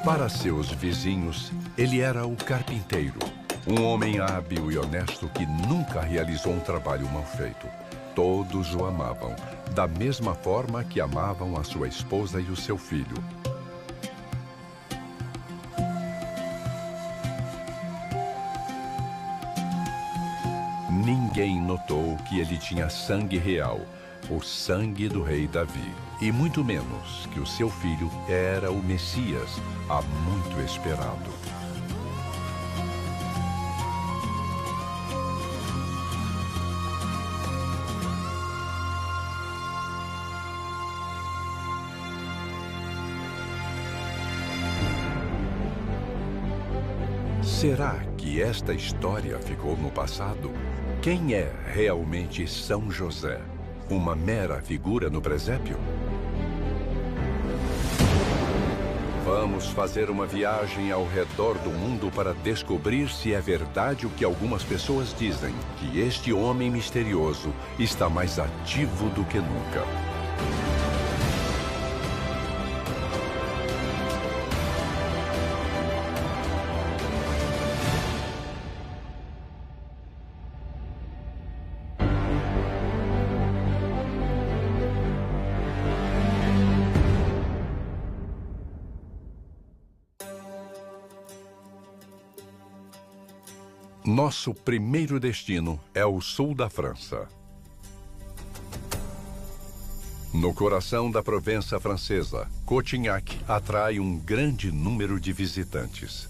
Para seus vizinhos, ele era o carpinteiro, um homem hábil e honesto que nunca realizou um trabalho mal feito. Todos o amavam, da mesma forma que amavam a sua esposa e o seu filho. Ninguém notou que ele tinha sangue real, o sangue do rei Davi, e muito menos que o seu filho era o Messias, há muito esperado. Será que esta história ficou no passado? Quem é realmente São José? Uma mera figura no presépio? Vamos fazer uma viagem ao redor do mundo para descobrir se é verdade o que algumas pessoas dizem, que este homem misterioso está mais ativo do que nunca. Nosso primeiro destino é o sul da França. No coração da Provença francesa, Cotignac atrai um grande número de visitantes.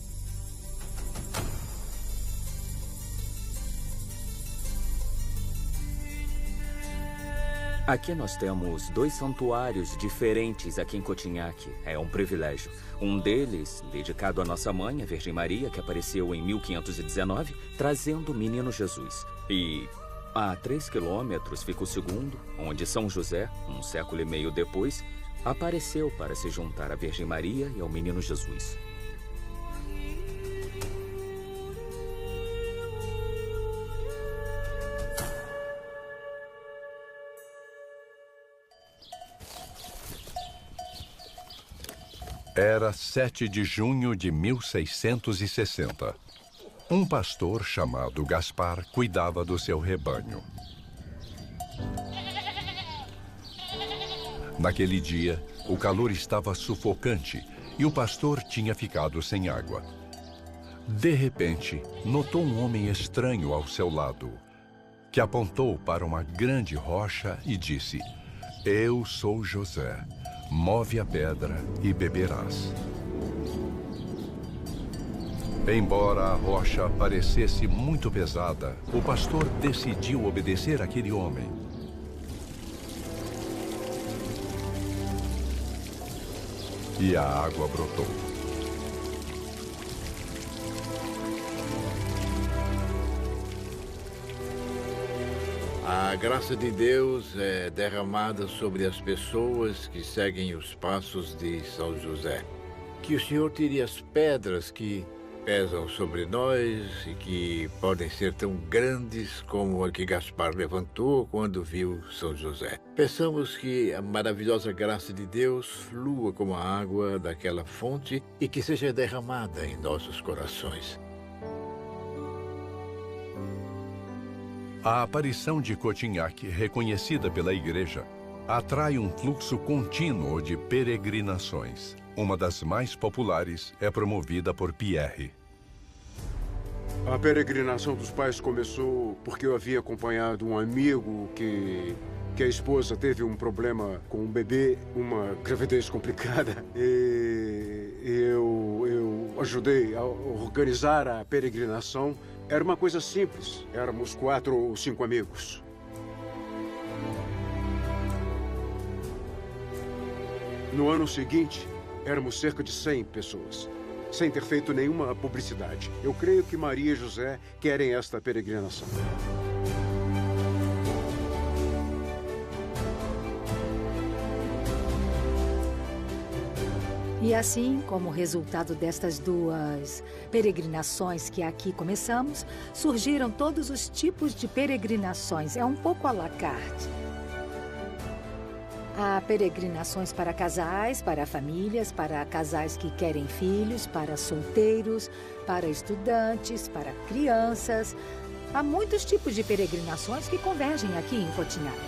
Aqui nós temos 2 santuários diferentes aqui em Cotignac. É um privilégio. Um deles, dedicado à nossa mãe, a Virgem Maria, que apareceu em 1519, trazendo o menino Jesus. E a 3 quilômetros fica o segundo, onde São José, um século e meio depois, apareceu para se juntar à Virgem Maria e ao menino Jesus. Era 7 de junho de 1660. Um pastor chamado Gaspar cuidava do seu rebanho. Naquele dia, o calor estava sufocante e o pastor tinha ficado sem água. De repente, notou um homem estranho ao seu lado, que apontou para uma grande rocha e disse: "Eu sou José. Move a pedra e beberás." Embora a rocha parecesse muito pesada, o pastor decidiu obedecer àquele homem. E a água brotou. A graça de Deus é derramada sobre as pessoas que seguem os passos de São José. Que o Senhor tire as pedras que pesam sobre nós e que podem ser tão grandes como a que Gaspar levantou quando viu São José. Peçamos que a maravilhosa graça de Deus flua como a água daquela fonte e que seja derramada em nossos corações. A aparição de Cotignac, reconhecida pela igreja, atrai um fluxo contínuo de peregrinações. Uma das mais populares é promovida por Pierre. A peregrinação dos pais começou porque eu havia acompanhado um amigo que a esposa teve um problema com um bebê, uma gravidez complicada. E eu ajudei a organizar a peregrinação. Era uma coisa simples. Éramos 4 ou 5 amigos. No ano seguinte, éramos cerca de 100 pessoas, sem ter feito nenhuma publicidade. Eu creio que Maria e José querem esta peregrinação. E assim, como resultado destas 2 peregrinações que aqui começamos, surgiram todos os tipos de peregrinações. É um pouco à la carte. Há peregrinações para casais, para famílias, para casais que querem filhos, para solteiros, para estudantes, para crianças. Há muitos tipos de peregrinações que convergem aqui em Cotignac.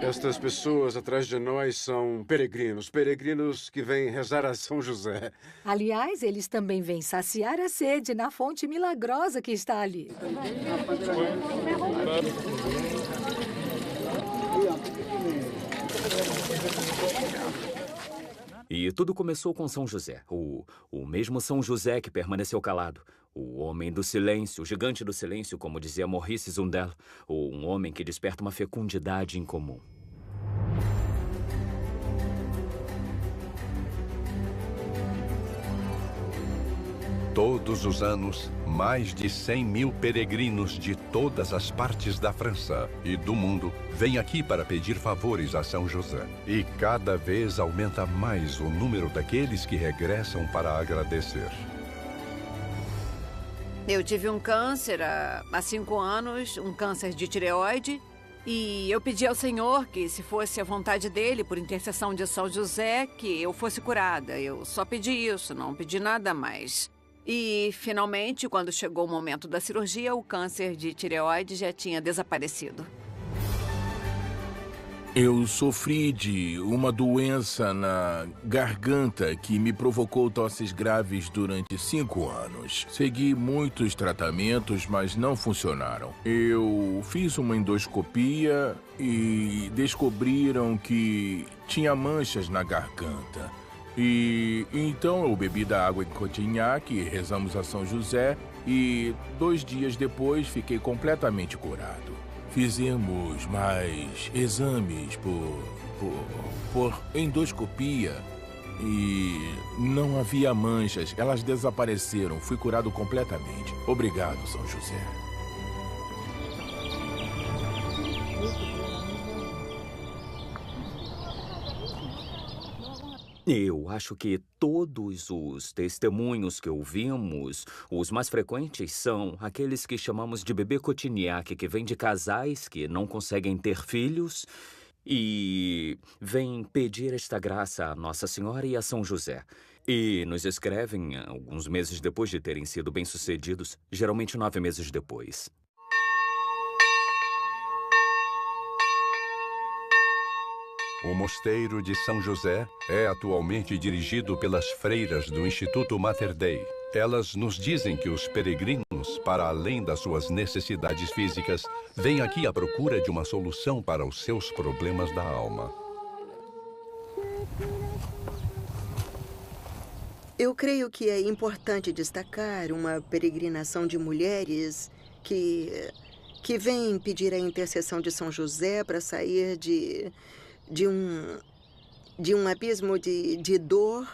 Estas pessoas atrás de nós são peregrinos que vêm rezar a São José. Aliás, eles também vêm saciar a sede na fonte milagrosa que está ali. E tudo começou com São José, o mesmo São José que permaneceu calado. O homem do silêncio, o gigante do silêncio, como dizia Maurice Zundel, um homem que desperta uma fecundidade incomum. Todos os anos, mais de 100 mil peregrinos de todas as partes da França e do mundo vêm aqui para pedir favores a São José. E cada vez aumenta mais o número daqueles que regressam para agradecer. Eu tive um câncer há 5 anos, um câncer de tireoide. E eu pedi ao Senhor que, se fosse a vontade dele, por intercessão de São José, que eu fosse curada. Eu só pedi isso, não pedi nada mais. E, finalmente, quando chegou o momento da cirurgia, o câncer de tireoide já tinha desaparecido. Eu sofri de uma doença na garganta que me provocou tosses graves durante 5 anos. Segui muitos tratamentos, mas não funcionaram. Eu fiz uma endoscopia e descobriram que tinha manchas na garganta. E então eu bebi da água em Cotignac, por São José, e 2 dias depois fiquei completamente curado. Fizemos mais exames por endoscopia e não havia manchas, elas desapareceram. Fui curado completamente. Obrigado, São José. Eu acho que todos os testemunhos que ouvimos, os mais frequentes são aqueles que chamamos de bebê Cotignac, que vêm de casais que não conseguem ter filhos e vêm pedir esta graça a Nossa Senhora e a São José. E nos escrevem alguns meses depois de terem sido bem-sucedidos, geralmente 9 meses depois. O mosteiro de São José é atualmente dirigido pelas freiras do Instituto Mater Dei. Elas nos dizem que os peregrinos, para além das suas necessidades físicas, vêm aqui à procura de uma solução para os seus problemas da alma. Eu creio que é importante destacar uma peregrinação de mulheres que vêm pedir a intercessão de São José para sair de um abismo de dor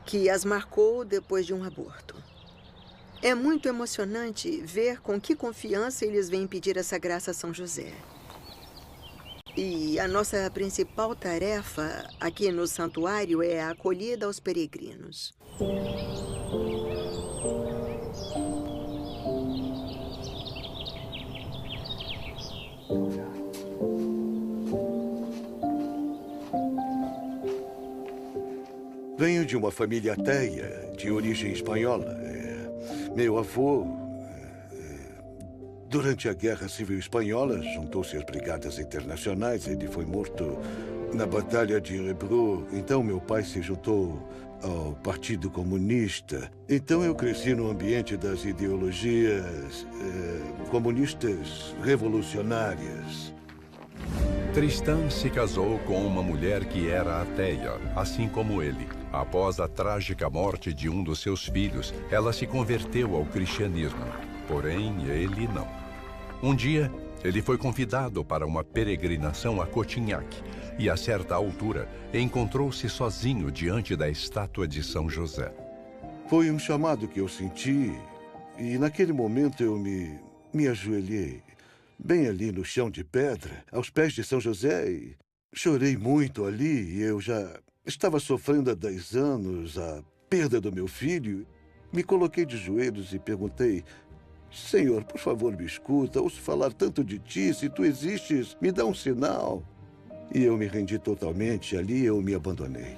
que as marcou depois de um aborto. É muito emocionante ver com que confiança eles vêm pedir essa graça a São José. E a nossa principal tarefa aqui no santuário é a acolhida aos peregrinos. Venho de uma família ateia, de origem espanhola. Meu avô, durante a Guerra Civil Espanhola, juntou-se às Brigadas Internacionais. Ele foi morto na Batalha de Ebro. Então, meu pai se juntou ao Partido Comunista. Então, eu cresci no ambiente das ideologias comunistas revolucionárias. Tristan se casou com uma mulher que era ateia, assim como ele. Após a trágica morte de um dos seus filhos, ela se converteu ao cristianismo. Porém, ele não. Um dia, ele foi convidado para uma peregrinação a Cotignac e, a certa altura, encontrou-se sozinho diante da estátua de São José. Foi um chamado que eu senti e, naquele momento, eu me ajoelhei. bem ali no chão de pedra, aos pés de São José, e chorei muito ali. E eu já estava sofrendo há 10 anos a perda do meu filho. Me coloquei de joelhos e perguntei: Senhor, por favor, me escuta. Ouço falar tanto de ti. Se tu existes, me dá um sinal. E eu me rendi totalmente. Ali eu me abandonei.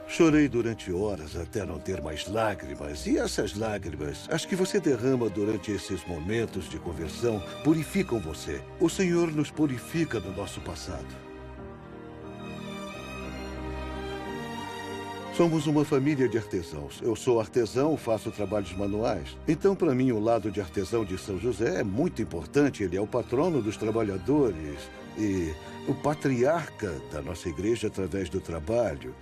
Chorei durante horas até não ter mais lágrimas. E essas lágrimas, as que você derrama durante esses momentos de conversão, purificam você. O Senhor nos purifica do nosso passado. Somos uma família de artesãos. Eu sou artesão, faço trabalhos manuais. Então, para mim, o lado de artesão de São José é muito importante. Ele é o patrono dos trabalhadores e o patriarca da nossa igreja através do trabalho.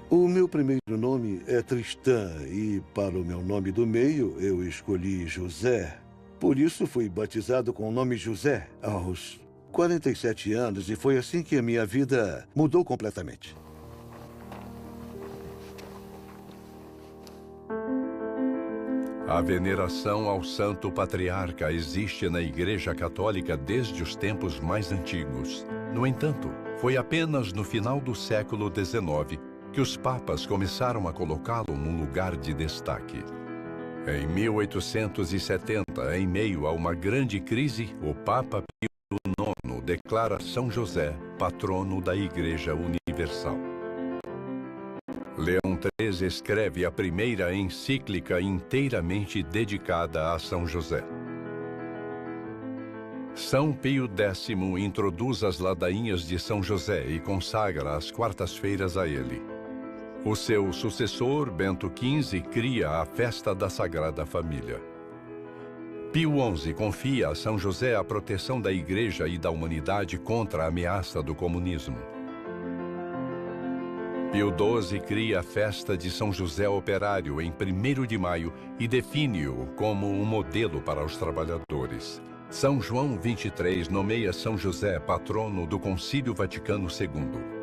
O meu primeiro nome é Tristã e, para o meu nome do meio, eu escolhi José. Por isso, fui batizado com o nome José aos 47 anos e foi assim que a minha vida mudou completamente. A veneração ao Santo Patriarca existe na Igreja Católica desde os tempos mais antigos. No entanto, foi apenas no final do século XIX que os papas começaram a colocá-lo num lugar de destaque. Em 1870, em meio a uma grande crise, o Papa Pio IX declara São José patrono da Igreja Universal. Leão XIII escreve a primeira encíclica inteiramente dedicada a São José. São Pio X introduz as ladainhas de São José e consagra as quartas-feiras a ele. O seu sucessor, Bento XV, cria a festa da Sagrada Família. Pio XI confia a São José a proteção da Igreja e da humanidade contra a ameaça do comunismo. Pio XII cria a festa de São José Operário em 1º de maio e define-o como um modelo para os trabalhadores. São João XXIII nomeia São José patrono do Concílio Vaticano II.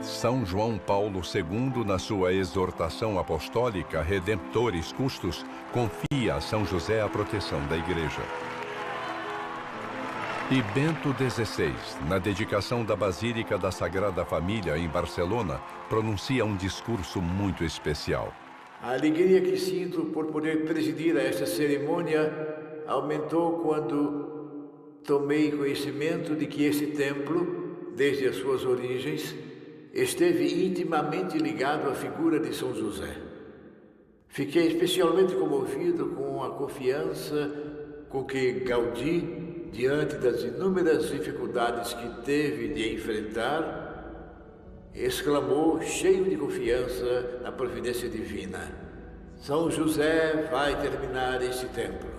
São João Paulo II, na sua exortação apostólica Redemptoris Custos, confia a São José a proteção da Igreja. E Bento XVI, na dedicação da Basílica da Sagrada Família em Barcelona, pronuncia um discurso muito especial. A alegria que sinto por poder presidir a esta cerimônia aumentou quando tomei conhecimento de que esse templo, desde as suas origens, esteve intimamente ligado à figura de São José. Fiquei especialmente comovido com a confiança com que Gaudí, diante das inúmeras dificuldades que teve de enfrentar, exclamou, cheio de confiança na providência divina: São José vai terminar este templo.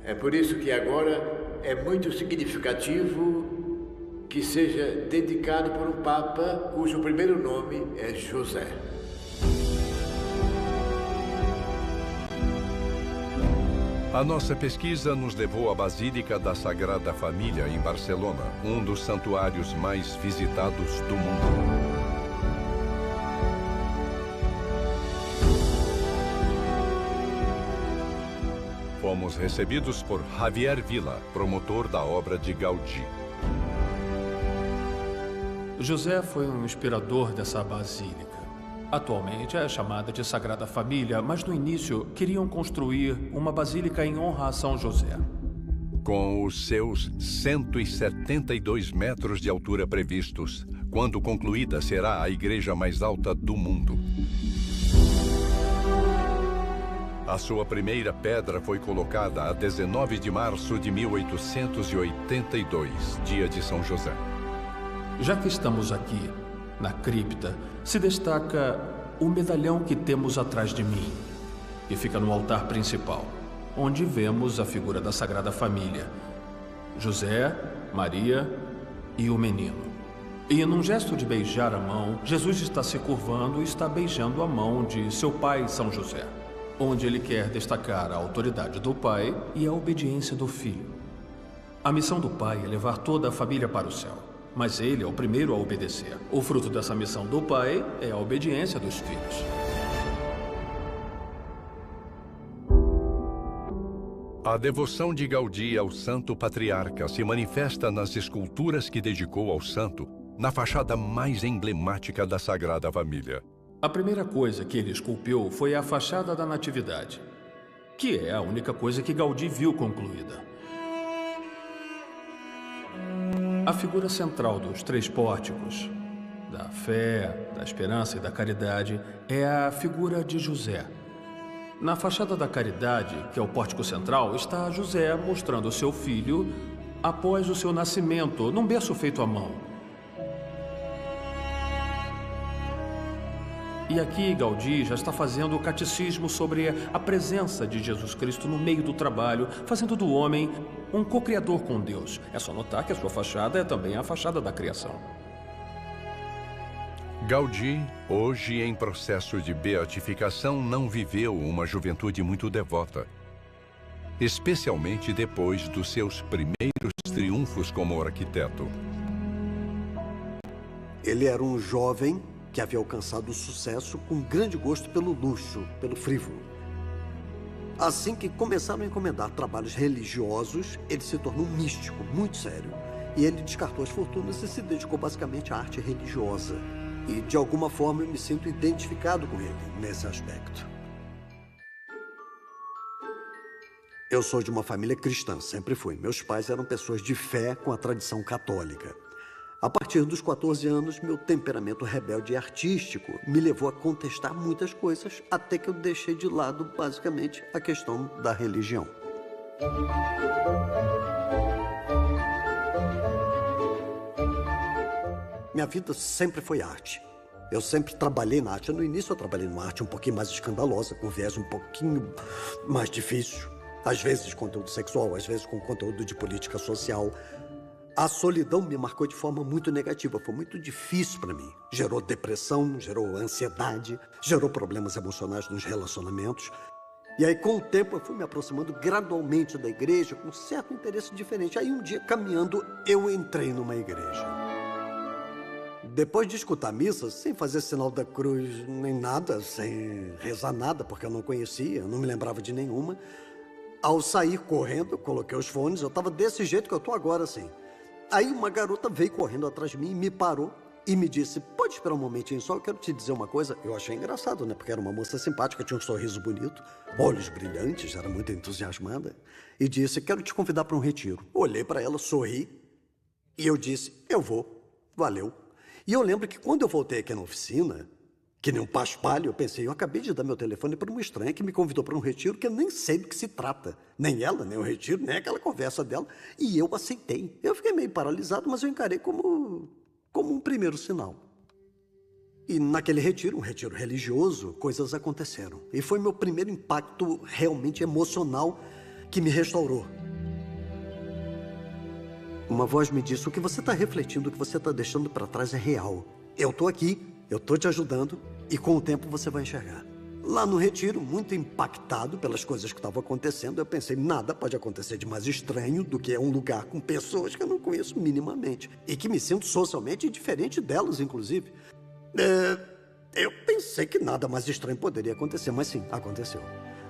É por isso que agora é muito significativo que seja dedicado por um Papa cujo primeiro nome é José. A nossa pesquisa nos levou à Basílica da Sagrada Família em Barcelona, um dos santuários mais visitados do mundo. Fomos recebidos por Javier Vila, promotor da obra de Gaudí. José foi um inspirador dessa basílica. Atualmente é chamada de Sagrada Família, mas no início queriam construir uma basílica em honra a São José. Com os seus 172 metros de altura previstos, quando concluída será a igreja mais alta do mundo. A sua primeira pedra foi colocada a 19 de março de 1882, dia de São José. Já que estamos aqui, na cripta, se destaca o medalhão que temos atrás de mim, que fica no altar principal, onde vemos a figura da Sagrada Família, José, Maria e o menino. E num gesto de beijar a mão, Jesus está se curvando e está beijando a mão de seu pai, São José, onde ele quer destacar a autoridade do pai e a obediência do filho. A missão do pai é levar toda a família para o céu. Mas ele é o primeiro a obedecer. O fruto dessa missão do pai é a obediência dos filhos. A devoção de Gaudí ao Santo Patriarca se manifesta nas esculturas que dedicou ao santo, na fachada mais emblemática da Sagrada Família. A primeira coisa que ele esculpiu foi a fachada da Natividade, que é a única coisa que Gaudí viu concluída. A figura central dos 3 pórticos, da fé, da esperança e da caridade, é a figura de José. Na fachada da Caridade, que é o pórtico central, está José mostrando seu filho após o seu nascimento, num berço feito à mão. E aqui Gaudí já está fazendo o catecismo sobre a presença de Jesus Cristo no meio do trabalho, fazendo do homem um co-criador com Deus. É só notar que a sua fachada é também a fachada da criação. Gaudí, hoje em processo de beatificação, não viveu uma juventude muito devota, especialmente depois dos seus primeiros triunfos como arquiteto. Ele era um jovem que havia alcançado o sucesso com grande gosto pelo luxo, pelo frívolo. Assim que começaram a encomendar trabalhos religiosos, ele se tornou um místico muito sério. E ele descartou as fortunas e se dedicou basicamente à arte religiosa. E, de alguma forma, eu me sinto identificado com ele nesse aspecto. Eu sou de uma família cristã, sempre fui. Meus pais eram pessoas de fé com a tradição católica. A partir dos 14 anos, meu temperamento rebelde e artístico me levou a contestar muitas coisas, até que eu deixei de lado, basicamente, a questão da religião. Minha vida sempre foi arte. Eu sempre trabalhei na arte. No início eu trabalhei numa arte um pouquinho mais escandalosa, com viés um pouquinho mais difícil. Às vezes conteúdo sexual, às vezes com conteúdo de política social. A solidão me marcou de forma muito negativa. Foi muito difícil para mim. Gerou depressão, gerou ansiedade, gerou problemas emocionais nos relacionamentos. E aí, com o tempo, eu fui me aproximando gradualmente da igreja, com um certo interesse diferente. Aí, um dia, caminhando, eu entrei numa igreja. Depois de escutar missas, sem fazer sinal da cruz nem nada, sem rezar nada, porque eu não conhecia, eu não me lembrava de nenhuma, ao sair correndo, eu coloquei os fones, eu estava desse jeito que eu estou agora, assim. Aí uma garota veio correndo atrás de mim, me parou e me disse, pode esperar um momentinho só, eu quero te dizer uma coisa. Eu achei engraçado, né? Porque era uma moça simpática, tinha um sorriso bonito, olhos brilhantes, era muito entusiasmada. E disse, quero te convidar para um retiro. Olhei para ela, sorri e eu disse, eu vou, valeu. E eu lembro que quando eu voltei aqui na oficina, que nem um paspalho, eu pensei, eu acabei de dar meu telefone para uma estranha que me convidou para um retiro que eu nem sei do que se trata. Nem ela, nem o retiro, nem aquela conversa dela. E eu aceitei. Eu fiquei meio paralisado, mas eu encarei como um primeiro sinal. E naquele retiro, um retiro religioso, coisas aconteceram. E foi meu primeiro impacto realmente emocional que me restaurou. Uma voz me disse, o que você está refletindo, o que você está deixando para trás é real. Eu estou aqui, eu estou te ajudando e com o tempo você vai enxergar. Lá no retiro, muito impactado pelas coisas que estavam acontecendo, eu pensei, nada pode acontecer de mais estranho do que um lugar com pessoas que eu não conheço minimamente e que me sinto socialmente diferente delas, inclusive. Eu pensei que nada mais estranho poderia acontecer, mas sim, aconteceu.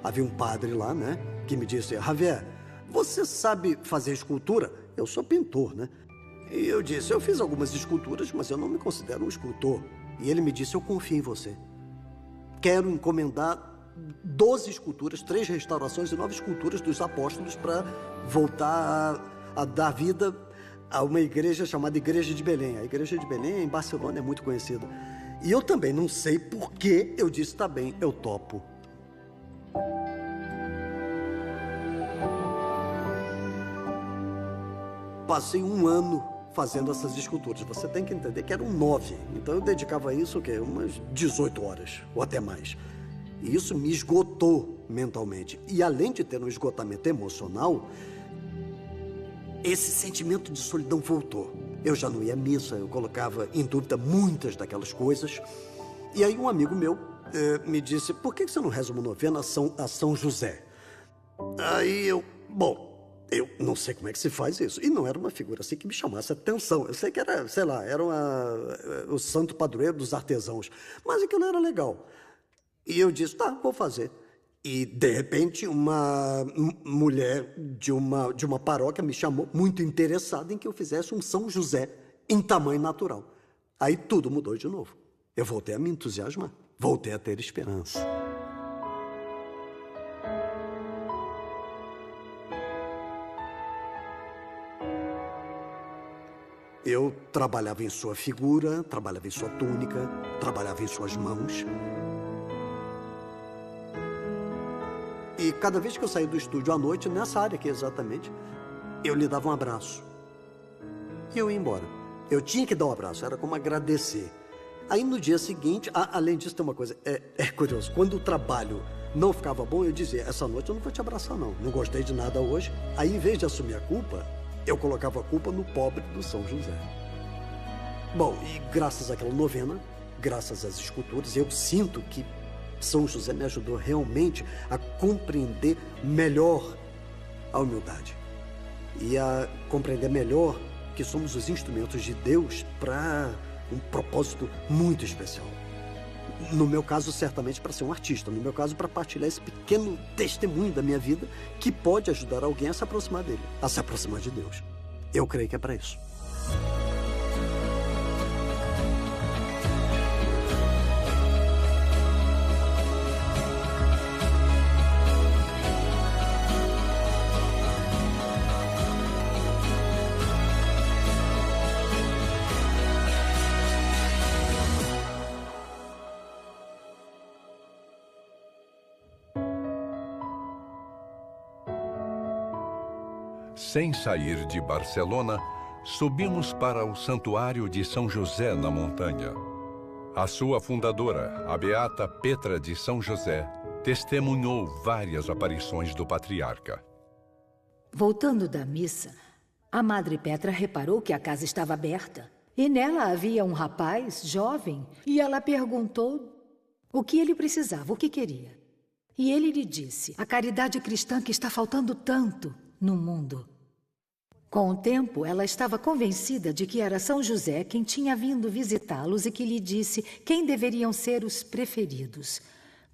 Havia um padre lá, né, que me disse, Javier, você sabe fazer escultura? Eu sou pintor, né? E eu disse, eu fiz algumas esculturas, mas eu não me considero um escultor. E ele me disse, eu confio em você. Quero encomendar 12 esculturas, 3 restaurações e 9 esculturas dos apóstolos para voltar a dar vida a uma igreja chamada Igreja de Belém. A Igreja de Belém em Barcelona é muito conhecida. E eu também não sei por que eu disse, tá bem, eu topo. Passei um ano fazendo essas esculturas. Você tem que entender que eram 9. Então eu dedicava a isso, o quê? Umas 18 horas, ou até mais. E isso me esgotou mentalmente. E além de ter um esgotamento emocional, esse sentimento de solidão voltou. Eu já não ia à missa, eu colocava em dúvida muitas daquelas coisas. E aí um amigo meu me disse, por que você não reza uma novena a São José? Aí eu não sei como é que se faz isso. E não era uma figura assim que me chamasse atenção. Eu sei que era, sei lá, era o santo padroeiro dos artesãos. Mas aquilo era legal. E eu disse, tá, vou fazer. E, de repente, uma mulher de uma paróquia me chamou, muito interessada em que eu fizesse um São José em tamanho natural. Aí tudo mudou de novo. Eu voltei a me entusiasmar, voltei a ter esperança. Eu trabalhava em sua figura, trabalhava em sua túnica, trabalhava em suas mãos. E cada vez que eu saía do estúdio à noite, nessa área aqui exatamente, eu lhe dava um abraço. E eu ia embora. Eu tinha que dar um abraço, era como agradecer. Aí no dia seguinte, além disso tem uma coisa, é curioso, quando o trabalho não ficava bom, eu dizia, essa noite eu não vou te abraçar não gostei de nada hoje. Aí em vez de assumir a culpa, eu colocava a culpa no pobre do São José. Bom, e graças àquela novena, graças às esculturas, eu sinto que São José me ajudou realmente a compreender melhor a humildade e a compreender melhor que somos os instrumentos de Deus para um propósito muito especial. No meu caso, certamente para ser um artista. No meu caso, para partilhar esse pequeno testemunho da minha vida que pode ajudar alguém a se aproximar dele, a se aproximar de Deus. Eu creio que é para isso. Sem sair de Barcelona, subimos para o Santuário de São José na montanha. A sua fundadora, a beata Petra de São José, testemunhou várias aparições do patriarca. Voltando da missa, a Madre Petra reparou que a casa estava aberta e nela havia um rapaz jovem e ela perguntou o que ele precisava, o que queria. E ele lhe disse, a caridade cristã que está faltando tanto no mundo. Com o tempo, ela estava convencida de que era São José quem tinha vindo visitá-los e que lhe disse quem deveriam ser os preferidos,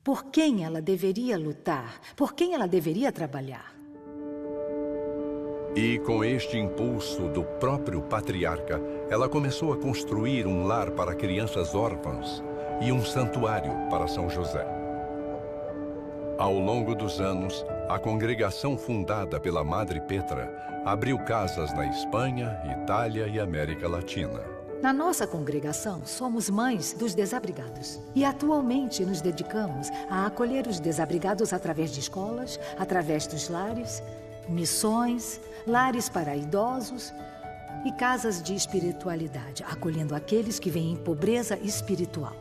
por quem ela deveria lutar, por quem ela deveria trabalhar. E com este impulso do próprio patriarca, ela começou a construir um lar para crianças órfãs e um santuário para São José. Ao longo dos anos, a congregação fundada pela Madre Petra abriu casas na Espanha, Itália e América Latina. Na nossa congregação, somos mães dos desabrigados. E atualmente nos dedicamos a acolher os desabrigados através de escolas, através dos lares, missões, lares para idosos e casas de espiritualidade, acolhendo aqueles que vêm em pobreza espiritual.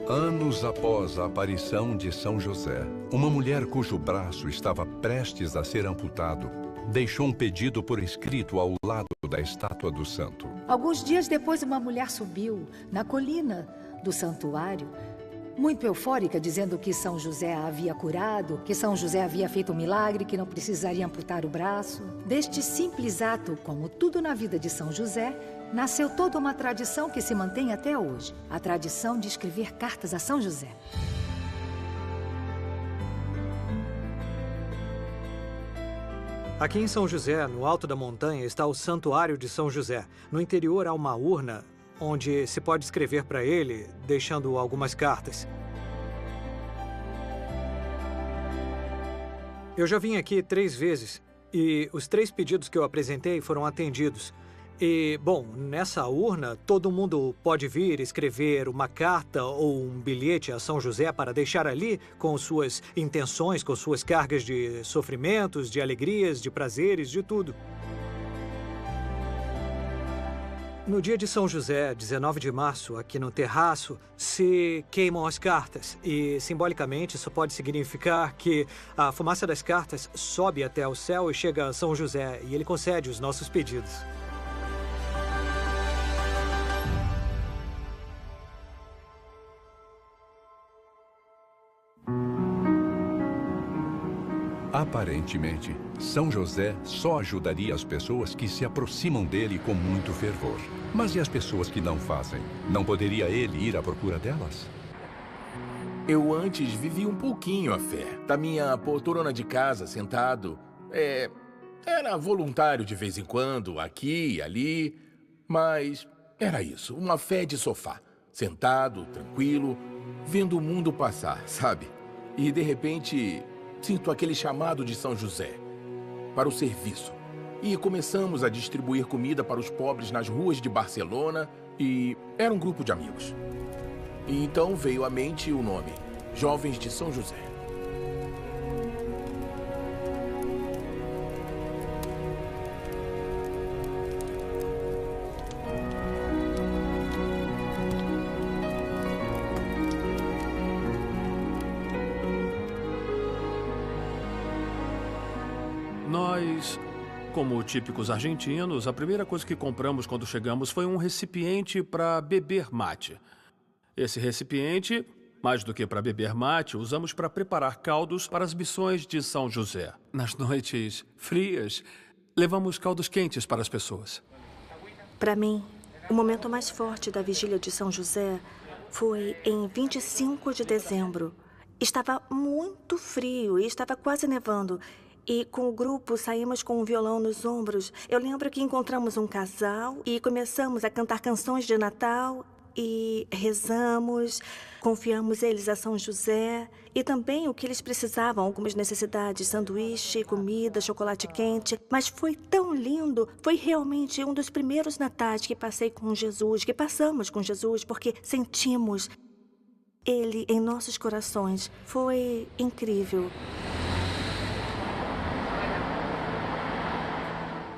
Anos após a aparição de São José, uma mulher cujo braço estava prestes a ser amputado deixou um pedido por escrito ao lado da estátua do santo. Alguns dias depois, uma mulher subiu na colina do santuário, muito eufórica, dizendo que São José a havia curado, que São José havia feito um milagre, que não precisaria amputar o braço. Deste simples ato, como tudo na vida de São José, nasceu toda uma tradição que se mantém até hoje, a tradição de escrever cartas a São José. Aqui em São José, no alto da montanha, está o Santuário de São José. No interior há uma urna onde se pode escrever para ele, deixando algumas cartas. Eu já vim aqui 3 vezes e os 3 pedidos que eu apresentei foram atendidos. E, bom, nessa urna, todo mundo pode vir escrever uma carta ou um bilhete a São José para deixar ali com suas intenções, com suas cargas de sofrimentos, de alegrias, de prazeres, de tudo. No dia de São José, 19 de março, aqui no terraço, se queimam as cartas. E, simbolicamente, isso pode significar que a fumaça das cartas sobe até o céu e chega a São José, e ele concede os nossos pedidos. Aparentemente, São José só ajudaria as pessoas que se aproximam dele com muito fervor. Mas e as pessoas que não fazem? Não poderia ele ir à procura delas? Eu antes vivi um pouquinho a fé. Da minha poltrona de casa, sentado. Era voluntário de vez em quando, aqui e ali. Mas era isso, uma fé de sofá. Sentado, tranquilo, vendo o mundo passar, sabe? E de repente, sinto aquele chamado de São José para o serviço. E começamos a distribuir comida para os pobres nas ruas de Barcelona e era um grupo de amigos. E então veio à mente o nome, Jovens de São José. Nós, como típicos argentinos, a primeira coisa que compramos quando chegamos foi um recipiente para beber mate. Esse recipiente, mais do que para beber mate, usamos para preparar caldos para as missões de São José. Nas noites frias, levamos caldos quentes para as pessoas. Para mim, o momento mais forte da vigília de São José foi em 25 de dezembro. Estava muito frio e estava quase nevando. E com o grupo saímos com um violão nos ombros. Eu lembro que encontramos um casal e começamos a cantar canções de Natal e rezamos, confiamos eles a São José e também o que eles precisavam, algumas necessidades, sanduíche, comida, chocolate quente. Mas foi tão lindo, foi realmente um dos primeiros natais que passei com Jesus, que passamos com Jesus, porque sentimos Ele em nossos corações. Foi incrível.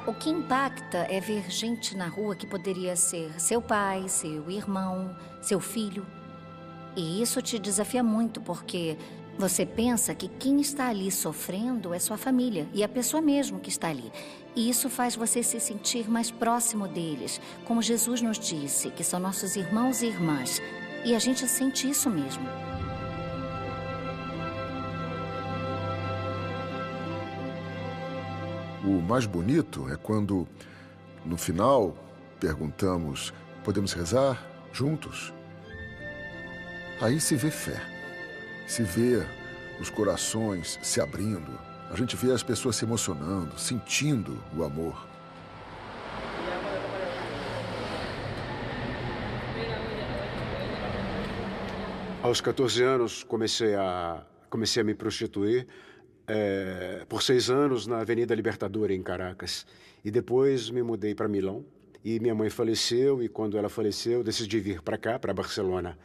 O que impacta é ver gente na rua que poderia ser seu pai, seu irmão, seu filho. E isso te desafia muito, porque você pensa que quem está ali sofrendo é sua família e a pessoa mesmo que está ali. E isso faz você se sentir mais próximo deles, como Jesus nos disse, que são nossos irmãos e irmãs. E a gente sente isso mesmo. O mais bonito é quando, no final, perguntamos: podemos rezar juntos? Aí se vê fé, se vê os corações se abrindo, a gente vê as pessoas se emocionando, sentindo o amor. Aos 14 anos, comecei a me prostituir. Por 6 anos na Avenida Libertadora, em Caracas. E depois me mudei para Milão. E minha mãe faleceu, e quando ela faleceu, decidi vir para cá, para Barcelona.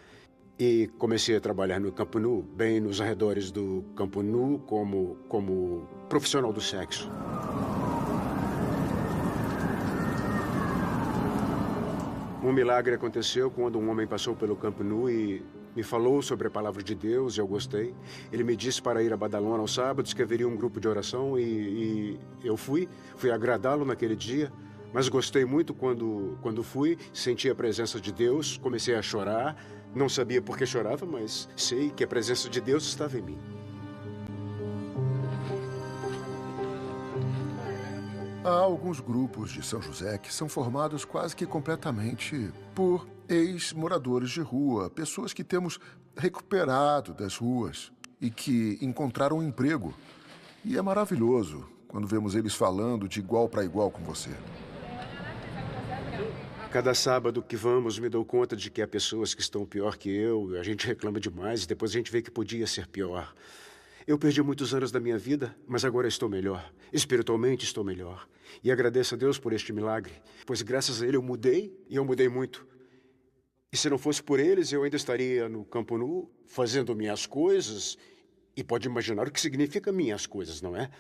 E comecei a trabalhar no Camp Nou, bem nos arredores do Camp Nou, como profissional do sexo. Um milagre aconteceu quando um homem passou pelo Camp Nou e me falou sobre a palavra de Deus, e eu gostei. Ele me disse para ir a Badalona aos sábados, que haveria um grupo de oração, e eu fui agradá-lo naquele dia. Mas gostei muito quando fui, senti a presença de Deus, comecei a chorar. Não sabia por que chorava, mas sei que a presença de Deus estava em mim. Há alguns grupos de São José que são formados quase que completamente por ex-moradores de rua, pessoas que temos recuperado das ruas e que encontraram um emprego. E é maravilhoso quando vemos eles falando de igual para igual com você. Cada sábado que vamos, me dou conta de que há pessoas que estão pior que eu. A gente reclama demais e depois a gente vê que podia ser pior. Eu perdi muitos anos da minha vida, mas agora estou melhor. Espiritualmente estou melhor. E agradeço a Deus por este milagre, pois graças a Ele eu mudei, e eu mudei muito. E se não fosse por eles, eu ainda estaria no Camp Nou, fazendo minhas coisas. E pode imaginar o que significa minhas coisas, não é?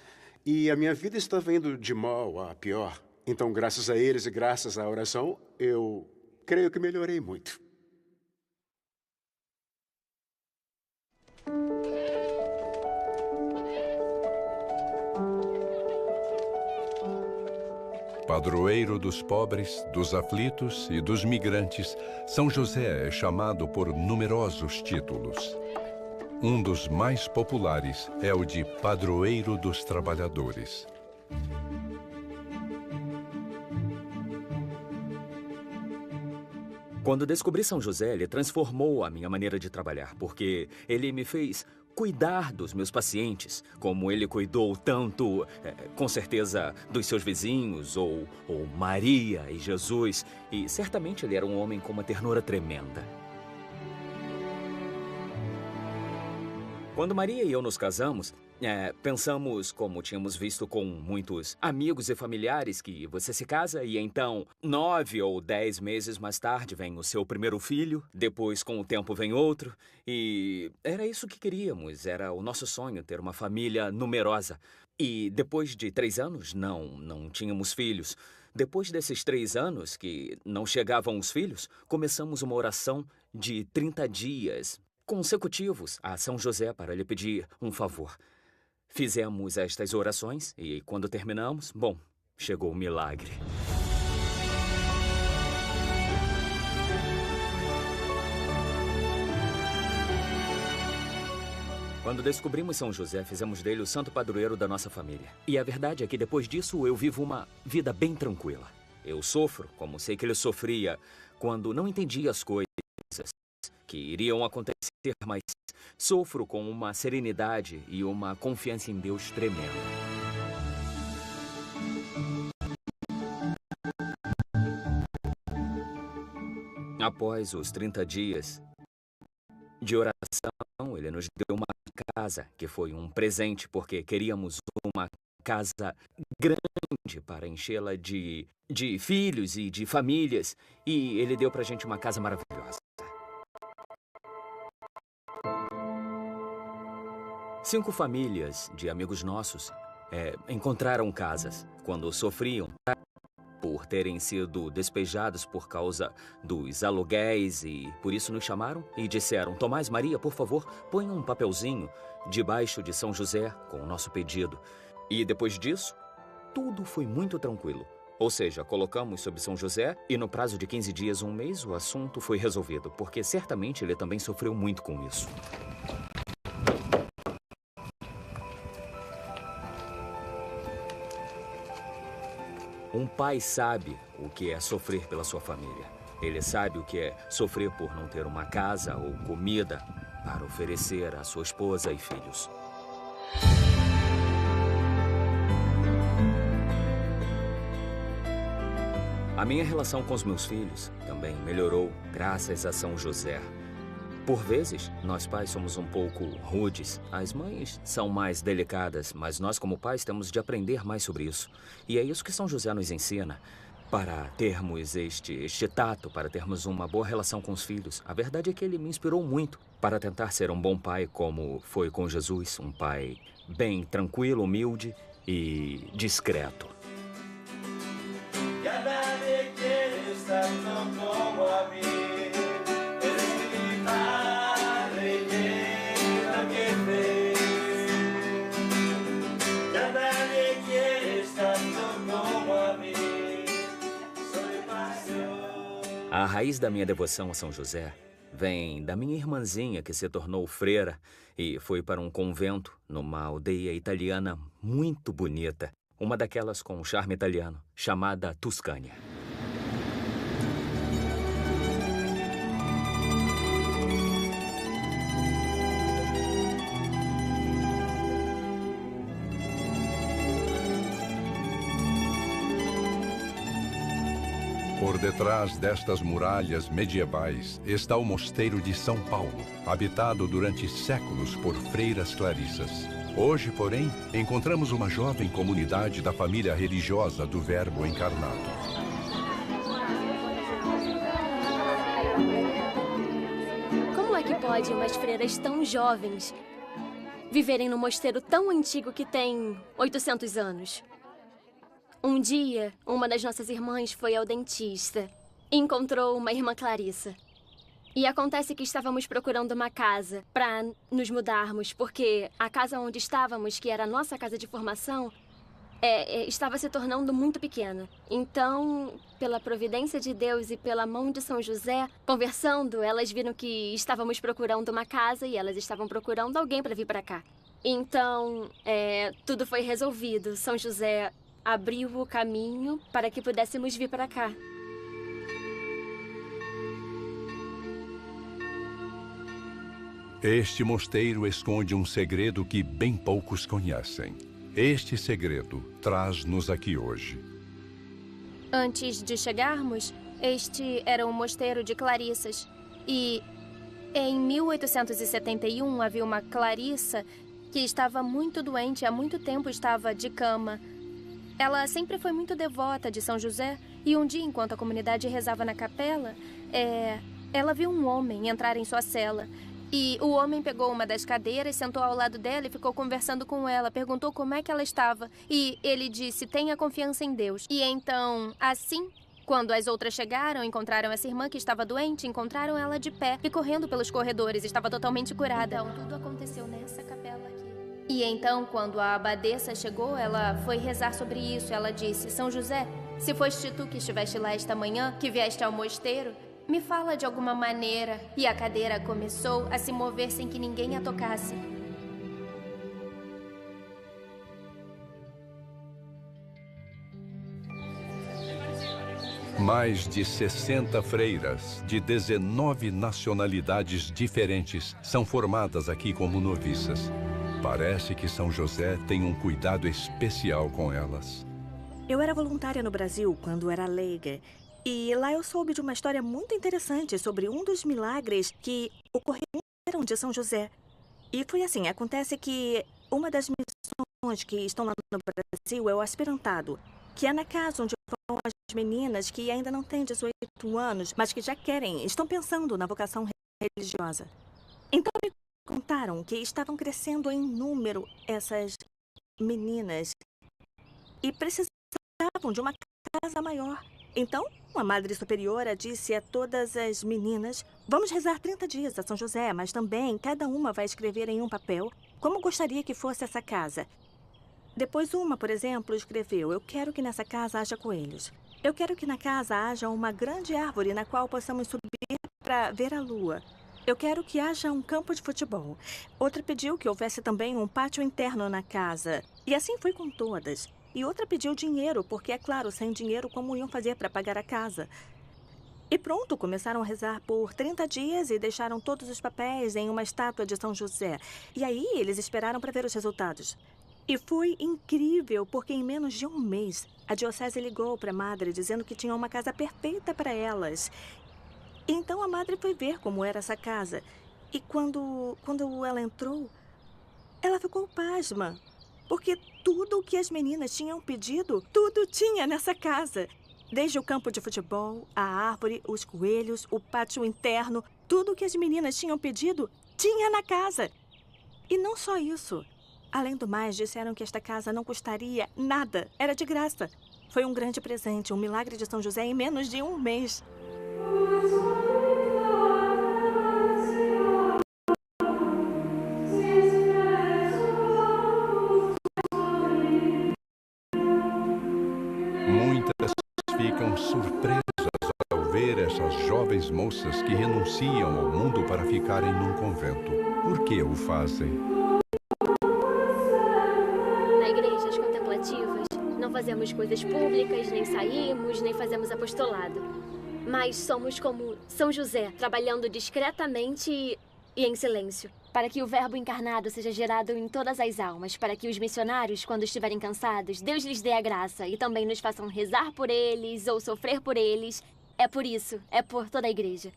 E a minha vida estava indo de mal a pior. Então, graças a eles e graças à oração, eu creio que melhorei muito. Padroeiro dos pobres, dos aflitos e dos migrantes, São José é chamado por numerosos títulos. Um dos mais populares é o de padroeiro dos trabalhadores. Quando descobri São José, ele transformou a minha maneira de trabalhar, porque ele me fez cuidar dos meus pacientes, como ele cuidou tanto, com certeza, dos seus vizinhos, ou Maria e Jesus. E certamente ele era um homem com uma ternura tremenda. Quando Maria e eu nos casamos, pensamos, como tínhamos visto com muitos amigos e familiares, que você se casa e então 9 ou 10 meses mais tarde vem o seu primeiro filho, depois com o tempo vem outro, e era isso que queríamos, era o nosso sonho ter uma família numerosa. E depois de 3 anos, não tínhamos filhos. Depois desses 3 anos que não chegavam os filhos, começamos uma oração de 30 dias consecutivos a São José para lhe pedir um favor. Fizemos estas orações e, quando terminamos, chegou o milagre. Quando descobrimos São José, fizemos dele o santo padroeiro da nossa família. E a verdade é que depois disso eu vivo uma vida bem tranquila. Eu sofro, como sei que ele sofria, quando não entendia as coisas que iriam acontecer, mas sofro com uma serenidade e uma confiança em Deus tremenda. Após os 30 dias de oração, ele nos deu uma casa, que foi um presente, porque queríamos uma casa grande para enchê-la de filhos e de famílias. E ele deu pra gente uma casa maravilhosa. 5 famílias de amigos nossos encontraram casas quando sofriam por terem sido despejados por causa dos aluguéis e por isso nos chamaram e disseram: Tomás, Maria, por favor, põe um papelzinho debaixo de São José com o nosso pedido. E depois disso, tudo foi muito tranquilo. Ou seja, colocamos sobre São José e no prazo de 15 dias, 1 mês, o assunto foi resolvido, porque certamente ele também sofreu muito com isso. Um pai sabe o que é sofrer pela sua família. Ele sabe o que é sofrer por não ter uma casa ou comida para oferecer à sua esposa e filhos. A minha relação com os meus filhos também melhorou graças a São José. Por vezes, nós pais somos um pouco rudes. As mães são mais delicadas, mas nós como pais temos de aprender mais sobre isso. E é isso que São José nos ensina. Para termos este tato, para termos uma boa relação com os filhos. A verdade é que ele me inspirou muito para tentar ser um bom pai, como foi com Jesus. Um pai bem tranquilo, humilde e discreto. A raiz da minha devoção a São José vem da minha irmãzinha que se tornou freira e foi para um convento numa aldeia italiana muito bonita, uma daquelas com charme italiano, chamada Tuscânia. Por detrás destas muralhas medievais está o Mosteiro de São Paulo, habitado durante séculos por freiras clarissas. Hoje, porém, encontramos uma jovem comunidade da família religiosa do Verbo encarnado. Como é que pode umas freiras tão jovens viverem num mosteiro tão antigo que tem 800 anos? Um dia, uma das nossas irmãs foi ao dentista e encontrou uma irmã Clarissa. E acontece que estávamos procurando uma casa para nos mudarmos, porque a casa onde estávamos, que era a nossa casa de formação, estava se tornando muito pequeno. Então, pela providência de Deus e pela mão de São José, conversando, elas viram que estávamos procurando uma casa e elas estavam procurando alguém para vir para cá. Então, tudo foi resolvido. São José abriu o caminho para que pudéssemos vir para cá. Este mosteiro esconde um segredo que bem poucos conhecem. Este segredo traz-nos aqui hoje. Antes de chegarmos, este era um mosteiro de clarissas. E em 1871 havia uma clarissa que estava muito doente, há muito tempo estava de cama. Ela sempre foi muito devota de São José e um dia, enquanto a comunidade rezava na capela, ela viu um homem entrar em sua cela. E o homem pegou uma das cadeiras, sentou ao lado dela e ficou conversando com ela. Perguntou como é que ela estava. E ele disse, tenha confiança em Deus. E então, assim, quando as outras chegaram, encontraram essa irmã que estava doente, encontraram ela de pé e correndo pelos corredores. Estava totalmente curada. Então, tudo aconteceu nessa capela aqui. E então, quando a abadesa chegou, ela foi rezar sobre isso. Ela disse, São José, se foste tu que estiveste lá esta manhã, que vieste ao mosteiro, me fala de alguma maneira. E a cadeira começou a se mover sem que ninguém a tocasse. Mais de 60 freiras de 19 nacionalidades diferentes são formadas aqui como noviças. Parece que São José tem um cuidado especial com elas. Eu era voluntária no Brasil quando era leiga. E lá eu soube de uma história muito interessante sobre um dos milagres que ocorreram de São José. E foi assim, acontece que uma das missões que estão lá no Brasil é o aspirantado, que é na casa onde vão as meninas que ainda não têm 18 anos, mas que já estão pensando na vocação religiosa. Então me contaram que estavam crescendo em número essas meninas e precisavam de uma casa maior. Então, a Madre Superiora disse a todas as meninas, vamos rezar 30 dias a São José, mas também cada uma vai escrever em um papel como gostaria que fosse essa casa. Depois uma, por exemplo, escreveu, eu quero que nessa casa haja coelhos. Eu quero que na casa haja uma grande árvore na qual possamos subir para ver a lua. Eu quero que haja um campo de futebol. Outra pediu que houvesse também um pátio interno na casa. E assim foi com todas. E outra pediu dinheiro, porque, é claro, sem dinheiro, como iam fazer para pagar a casa? E pronto, começaram a rezar por 30 dias e deixaram todos os papéis em uma estátua de São José. E aí eles esperaram para ver os resultados. E foi incrível, porque em menos de um mês, a diocese ligou para a madre dizendo que tinha uma casa perfeita para elas. Então a madre foi ver como era essa casa. E quando ela entrou, ela ficou pasma. Porque tudo o que as meninas tinham pedido, tudo tinha nessa casa. Desde o campo de futebol, a árvore, os coelhos, o pátio interno, tudo o que as meninas tinham pedido, tinha na casa. E não só isso. Além do mais, disseram que esta casa não custaria nada, era de graça. Foi um grande presente, um milagre de São José em menos de um mês. Muitas ficam surpresas ao ver essas jovens moças que renunciam ao mundo para ficarem num convento. Por que o fazem? Na igreja, as contemplativas, não fazemos coisas públicas, nem saímos, nem fazemos apostolado. Mas somos como São José, trabalhando discretamente e em silêncio, para que o Verbo encarnado seja gerado em todas as almas, para que os missionários, quando estiverem cansados, Deus lhes dê a graça e também nos façam rezar por eles ou sofrer por eles. É por isso, é por toda a igreja.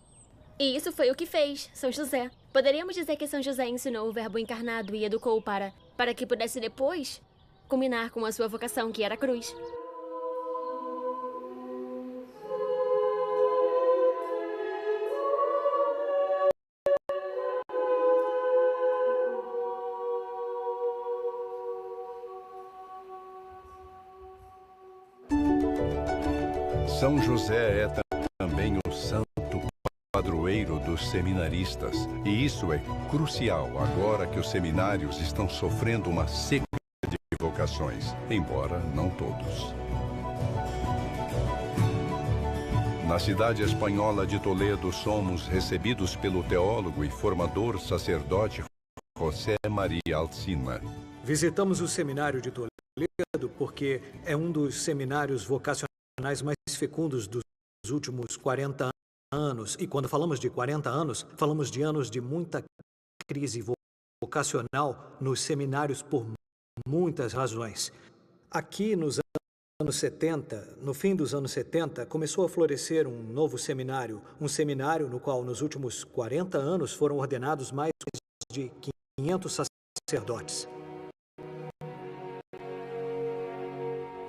E isso foi o que fez São José. Poderíamos dizer que São José ensinou o Verbo encarnado e educou para que pudesse depois culminar com a sua vocação, que era a cruz. São José é também o santo padroeiro dos seminaristas. E isso é crucial agora que os seminários estão sofrendo uma seca de vocações, embora não todos. Na cidade espanhola de Toledo, somos recebidos pelo teólogo e formador sacerdote José Maria Alsina. Visitamos o seminário de Toledo porque é um dos seminários vocacionais mais fecundos dos últimos 40 anos. E quando falamos de 40 anos, falamos de anos de muita crise vocacional nos seminários por muitas razões. Aqui nos anos 70, no fim dos anos 70, começou a florescer um novo seminário, um seminário no qual nos últimos 40 anos foram ordenados mais de 500 sacerdotes.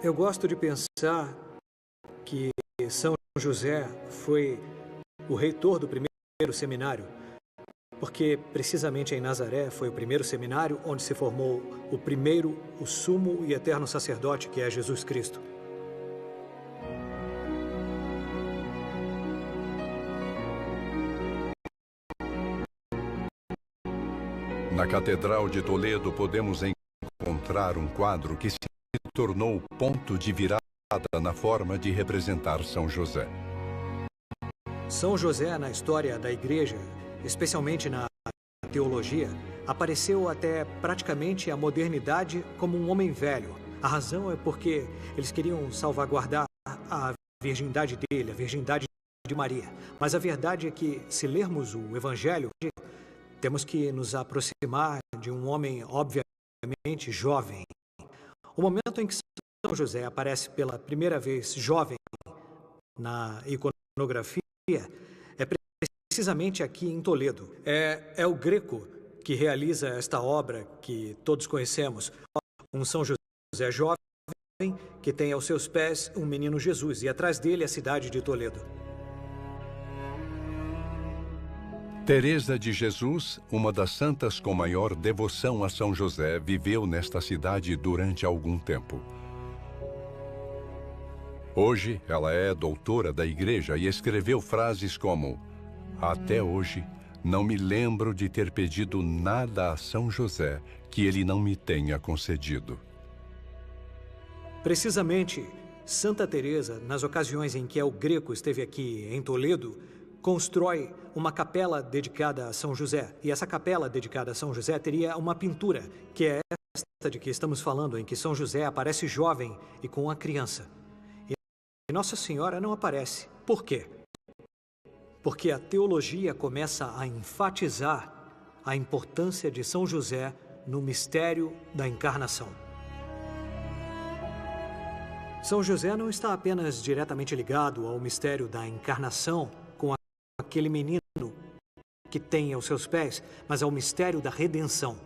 Eu gosto de pensar que São José foi o reitor do primeiro seminário, porque precisamente em Nazaré foi o primeiro seminário onde se formou o primeiro, o sumo e eterno sacerdote, que é Jesus Cristo. Na Catedral de Toledo podemos encontrar um quadro que se tornou ponto de virada na forma de representar São José. São José, na história da Igreja, especialmente na teologia, apareceu até praticamente a modernidade como um homem velho. A razão é porque eles queriam salvaguardar a virgindade dele, a virgindade de Maria. Mas a verdade é que, se lermos o Evangelho, temos que nos aproximar de um homem, obviamente, jovem. O momento em que São José aparece pela primeira vez jovem na iconografia é precisamente aqui em Toledo. É o Greco que realiza esta obra que todos conhecemos. Um São José jovem que tem aos seus pés um menino Jesus e atrás dele a cidade de Toledo. Teresa de Jesus, uma das santas com maior devoção a São José, viveu nesta cidade durante algum tempo. Hoje, ela é doutora da Igreja e escreveu frases como: "Até hoje, não me lembro de ter pedido nada a São José que ele não me tenha concedido." Precisamente, Santa Teresa, nas ocasiões em que El Greco esteve aqui em Toledo, constrói uma capela dedicada a São José. E essa capela dedicada a São José teria uma pintura, que é esta de que estamos falando, em que São José aparece jovem e com uma criança. E Nossa Senhora não aparece. Por quê? Porque a teologia começa a enfatizar a importância de São José no mistério da encarnação. São José não está apenas diretamente ligado ao mistério da encarnação com aquele menino que tem aos seus pés, mas ao mistério da redenção.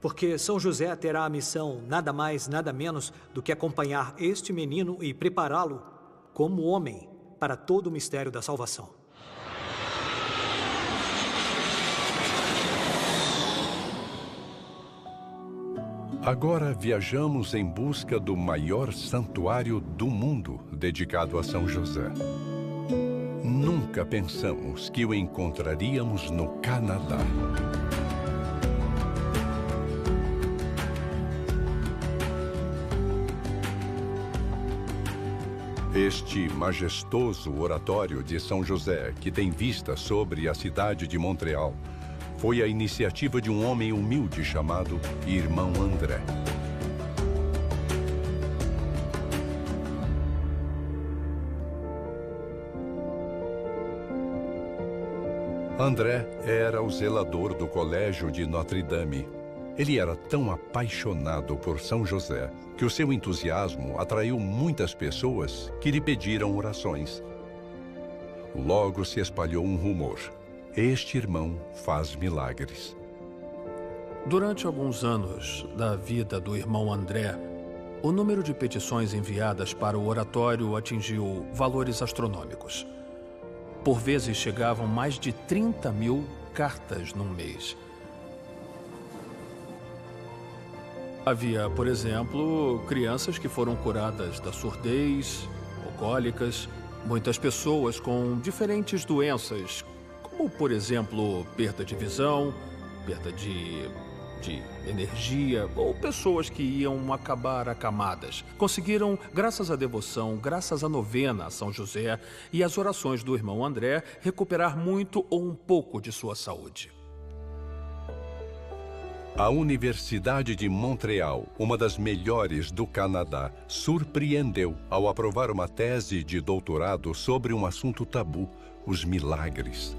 Porque São José terá a missão nada mais, nada menos do que acompanhar este menino e prepará-lo como homem para todo o mistério da salvação. Agora viajamos em busca do maior santuário do mundo dedicado a São José. Nunca pensamos que o encontraríamos no Canadá. Este majestoso oratório de São José, que tem vista sobre a cidade de Montreal, foi a iniciativa de um homem humilde chamado Irmão André. André era o zelador do colégio de Notre-Dame. Ele era tão apaixonado por São José que o seu entusiasmo atraiu muitas pessoas que lhe pediram orações. Logo se espalhou um rumor: este irmão faz milagres. Durante alguns anos da vida do irmão André, o número de petições enviadas para o oratório atingiu valores astronômicos. Por vezes chegavam mais de 30.000 cartas num mês. Havia, por exemplo, crianças que foram curadas da surdez, alcoólicas, muitas pessoas com diferentes doenças, como, por exemplo, perda de visão, perda de de energia ou pessoas que iam acabar acamadas conseguiram, graças à devoção, graças à novena a São José e às orações do irmão André, recuperar muito ou um pouco de sua saúde. A Universidade de Montreal, uma das melhores do Canadá, surpreendeu ao aprovar uma tese de doutorado sobre um assunto tabu, os milagres.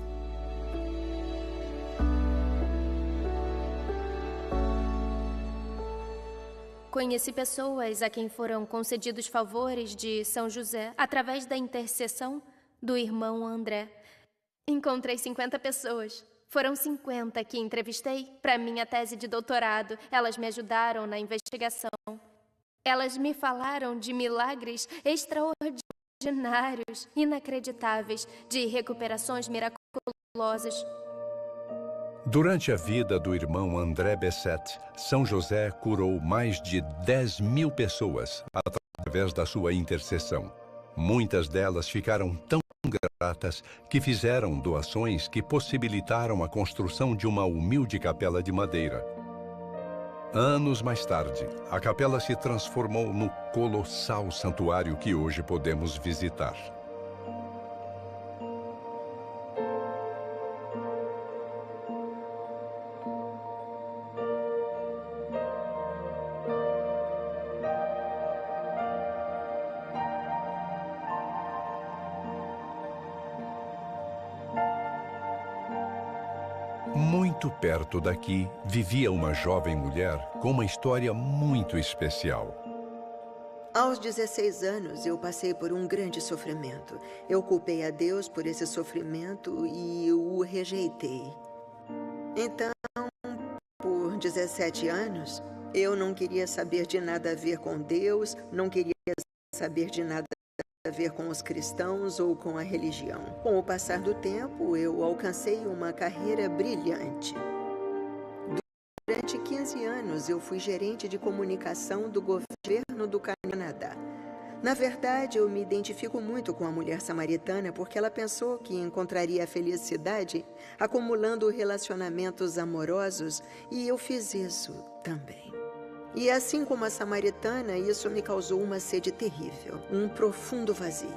Conheci pessoas a quem foram concedidos favores de São José através da intercessão do irmão André. Encontrei 50 pessoas. Foram 50 que entrevistei para minha tese de doutorado. Elas me ajudaram na investigação. Elas me falaram de milagres extraordinários, inacreditáveis, de recuperações miraculosas. Durante a vida do irmão André Bessette, São José curou mais de 10.000 pessoas através da sua intercessão. Muitas delas ficaram tão gratas que fizeram doações que possibilitaram a construção de uma humilde capela de madeira. Anos mais tarde, a capela se transformou no colossal santuário que hoje podemos visitar. Muito perto daqui, vivia uma jovem mulher com uma história muito especial. Aos 16 anos, eu passei por um grande sofrimento. Eu culpei a Deus por esse sofrimento e o rejeitei. Então, por 17 anos, eu não queria saber de nada a ver com Deus, não queria saber de nada a ver com os cristãos ou com a religião. Com o passar do tempo, eu alcancei uma carreira brilhante. Durante 15 anos, eu fui gerente de comunicação do governo do Canadá. Na verdade, eu me identifico muito com a mulher samaritana porque ela pensou que encontraria a felicidade acumulando relacionamentos amorosos e eu fiz isso também. E assim como a samaritana, isso me causou uma sede terrível, um profundo vazio.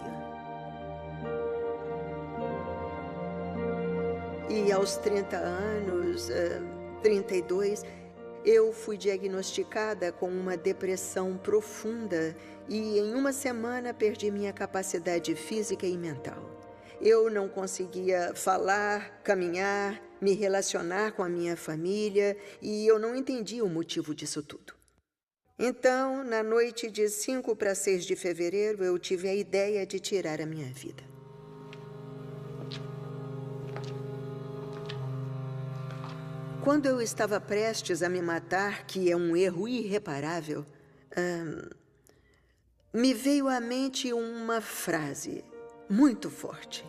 E aos 30 anos, 32, eu fui diagnosticada com uma depressão profunda e em uma semana perdi minha capacidade física e mental. Eu não conseguia falar, caminhar, me relacionar com a minha família e eu não entendia o motivo disso tudo. Então, na noite de 5 para 6 de fevereiro, eu tive a ideia de tirar a minha vida. Quando eu estava prestes a me matar, que é um erro irreparável, me veio à mente uma frase muito forte.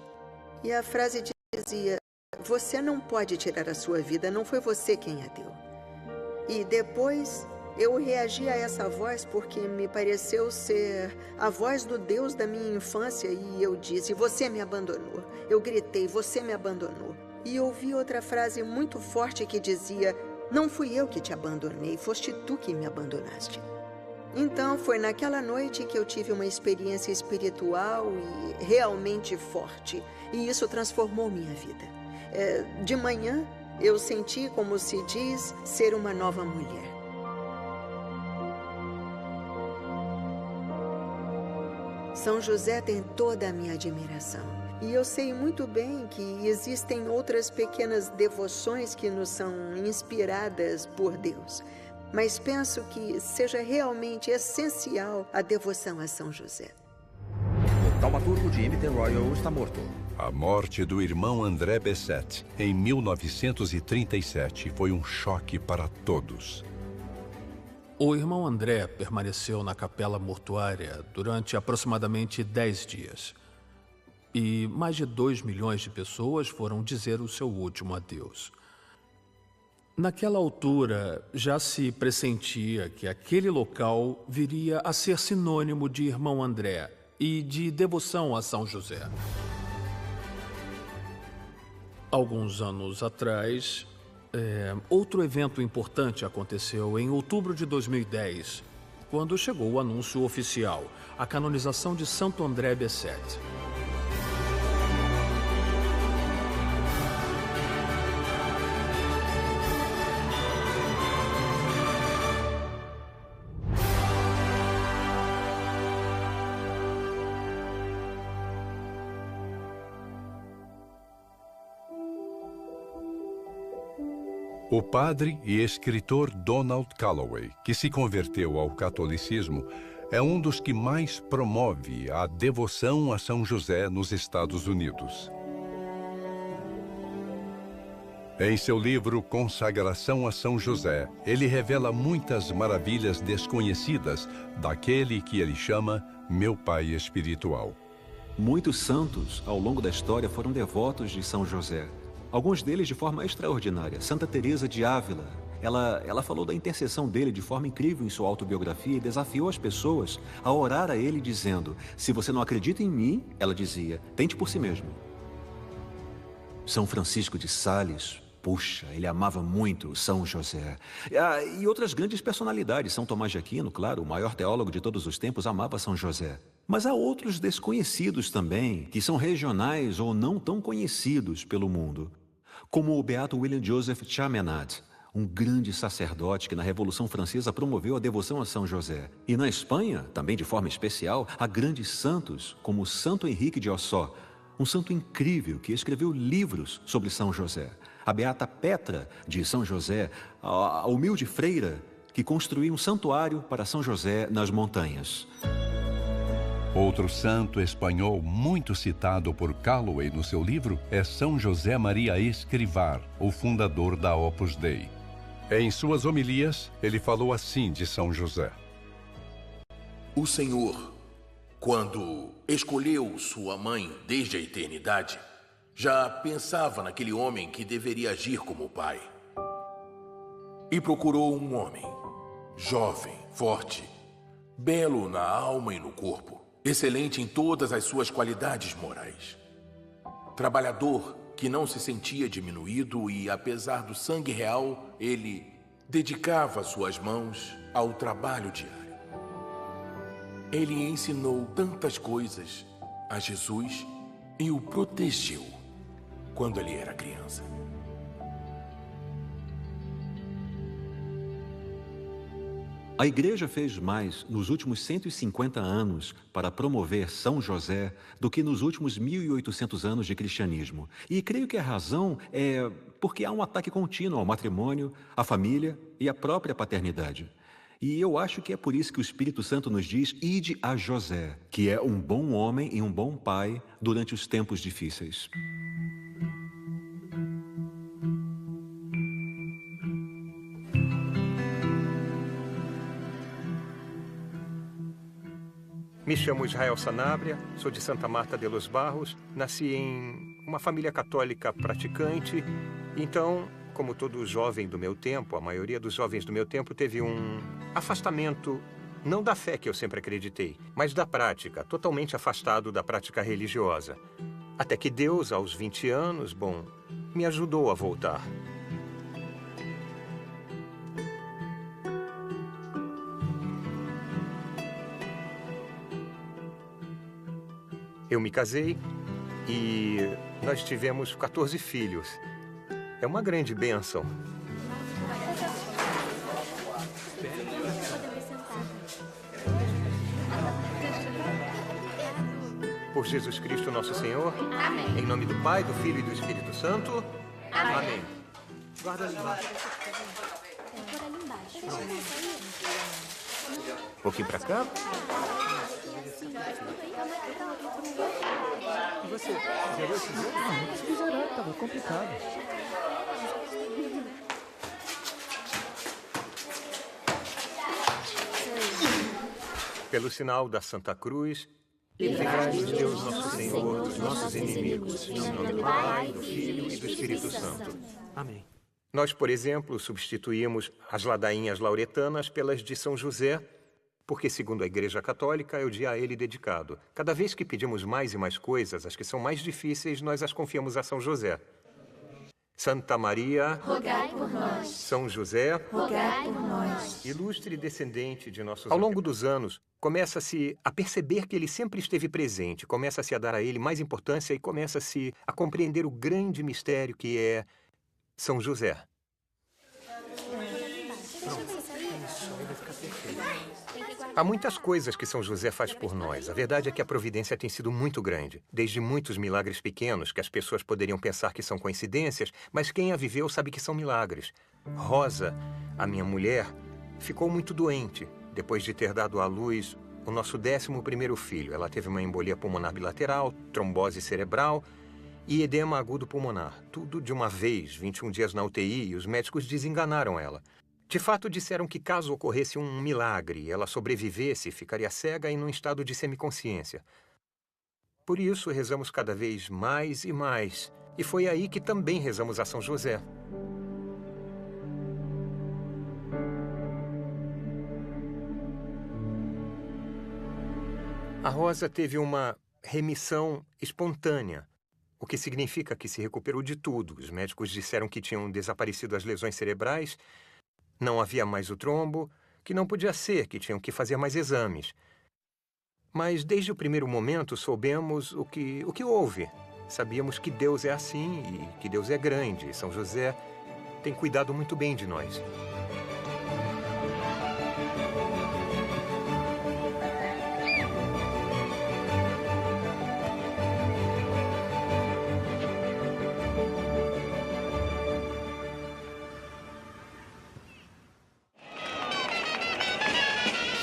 E a frase dizia: você não pode tirar a sua vida, não foi você quem a deu. E depois eu reagi a essa voz porque me pareceu ser a voz do Deus da minha infância e eu disse: você me abandonou. Eu gritei: você me abandonou. E ouvi outra frase muito forte que dizia: não fui eu que te abandonei, foste tu que me abandonaste. Então foi naquela noite que eu tive uma experiência espiritual e realmente forte. E isso transformou minha vida. De manhã eu senti, como se diz, ser uma nova mulher. São José tem toda a minha admiração. E eu sei muito bem que existem outras pequenas devoções que nos são inspiradas por Deus. Mas penso que seja realmente essencial a devoção a São José. O taumaturgo de Emmett Royal está morto. A morte do irmão André Bessette em 1937 foi um choque para todos. O irmão André permaneceu na capela mortuária durante aproximadamente 10 dias. E mais de 2 milhões de pessoas foram dizer o seu último adeus. Naquela altura, já se pressentia que aquele local viria a ser sinônimo de irmão André e de devoção a São José. Alguns anos atrás, Outro evento importante aconteceu em outubro de 2010, quando chegou o anúncio oficial, a canonização de Santo André Bessette. O padre e escritor Donald Calloway, que se converteu ao catolicismo, é um dos que mais promove a devoção a São José nos Estados Unidos. Em seu livro Consagração a São José, ele revela muitas maravilhas desconhecidas daquele que ele chama Meu Pai Espiritual. Muitos santos, ao longo da história, foram devotos de São José. Alguns deles de forma extraordinária. Santa Teresa de Ávila. Ela falou da intercessão dele de forma incrível em sua autobiografia e desafiou as pessoas a orar a ele dizendo: se você não acredita em mim, ela dizia, tente por si mesmo. São Francisco de Sales, puxa, ele amava muito São José. E outras grandes personalidades. São Tomás de Aquino, claro, o maior teólogo de todos os tempos, amava São José. Mas há outros desconhecidos também, que são regionais ou não tão conhecidos pelo mundo, como o beato William Joseph Chaminade, um grande sacerdote que na Revolução Francesa promoveu a devoção a São José. E na Espanha, também de forma especial, há grandes santos, como Santo Henrique de Ossó, um santo incrível que escreveu livros sobre São José. A beata Petra de São José, a humilde freira que construiu um santuário para São José nas montanhas. Outro santo espanhol muito citado por Calloway no seu livro é São José Maria Escrivá, o fundador da Opus Dei. Em suas homilias, ele falou assim de São José: O Senhor, quando escolheu sua mãe desde a eternidade, já pensava naquele homem que deveria agir como pai. E procurou um homem, jovem, forte, belo na alma e no corpo, excelente em todas as suas qualidades morais. Trabalhador que não se sentia diminuído e, apesar do sangue real, ele dedicava suas mãos ao trabalho diário. Ele ensinou tantas coisas a Jesus e o protegeu quando ele era criança. A Igreja fez mais nos últimos 150 anos para promover São José do que nos últimos 1800 anos de cristianismo. E creio que a razão é porque há um ataque contínuo ao matrimônio, à família e à própria paternidade. E eu acho que é por isso que o Espírito Santo nos diz: ide a José, que é um bom homem e um bom pai durante os tempos difíceis. Me chamo Israel Sanabria, sou de Santa Marta de los Barros, nasci em uma família católica praticante. Então, como todo jovem do meu tempo, a maioria dos jovens do meu tempo teve um afastamento, não da fé que eu sempre acreditei, mas da prática, totalmente afastado da prática religiosa. Até que Deus, aos 20 anos, me ajudou a voltar. Eu me casei e nós tivemos 14 filhos. É uma grande bênção. Por Jesus Cristo, nosso Senhor. Amém. Em nome do Pai, do Filho e do Espírito Santo. Amém. Amém. Guarda ali embaixo. Um pouquinho pra cá. E você? Zerou esse jogo? Não consegui zerar, tava complicado. Pelo sinal da Santa Cruz, livrai-nos Deus nosso Senhor dos nossos inimigos, em nome do Pai, do Filho e do Espírito Santo. Amém. Nós, por exemplo, substituímos as ladainhas lauretanas pelas de São José, porque, segundo a Igreja Católica, é o dia a ele dedicado. Cada vez que pedimos mais e mais coisas, as que são mais difíceis, nós as confiamos a São José. Santa Maria, rogai por nós. São José, rogai por nós. Ilustre descendente de nossos... Ao longo dos anos, começa-se a perceber que ele sempre esteve presente, começa-se a dar a ele mais importância e começa-se a compreender o grande mistério que é São José. Há muitas coisas que São José faz por nós. A verdade é que a providência tem sido muito grande. Desde muitos milagres pequenos, que as pessoas poderiam pensar que são coincidências, mas quem a viveu sabe que são milagres. Rosa, a minha mulher, ficou muito doente depois de ter dado à luz o nosso 11º filho. Ela teve uma embolia pulmonar bilateral, trombose cerebral e edema agudo pulmonar. Tudo de uma vez, 21 dias na UTI, e os médicos desenganaram ela. De fato, disseram que caso ocorresse um milagre e ela sobrevivesse, ficaria cega e num estado de semiconsciência. Por isso, rezamos cada vez mais e mais. E foi aí que também rezamos a São José. A Rosa teve uma remissão espontânea, o que significa que se recuperou de tudo. Os médicos disseram que tinham desaparecido as lesões cerebrais, não havia mais o trombo, que não podia ser, que tinham que fazer mais exames. Mas desde o primeiro momento soubemos o que houve. Sabíamos que Deus é assim e que Deus é grande. São José tem cuidado muito bem de nós.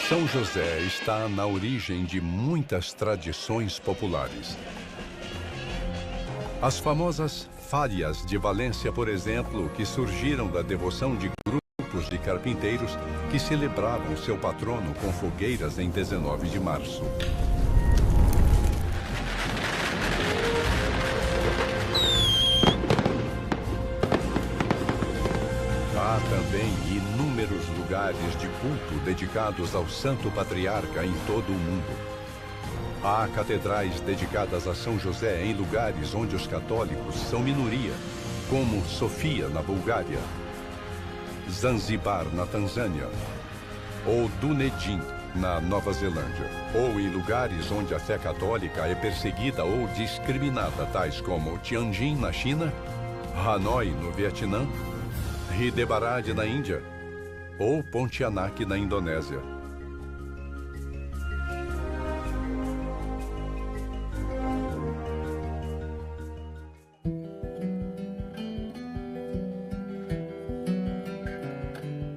São José está na origem de muitas tradições populares. As famosas falhas de Valência, por exemplo, que surgiram da devoção de grupos de carpinteiros que celebravam seu patrono com fogueiras em 19 de março. Há também inúmeros lugares de culto dedicados ao Santo Patriarca em todo o mundo. Há catedrais dedicadas a São José em lugares onde os católicos são minoria, como Sofia, na Bulgária, Zanzibar, na Tanzânia, ou Dunedin, na Nova Zelândia, ou em lugares onde a fé católica é perseguida ou discriminada, tais como Tianjin, na China, Hanoi, no Vietnã, Hyderabad, na Índia, ou Pontianak, na Indonésia.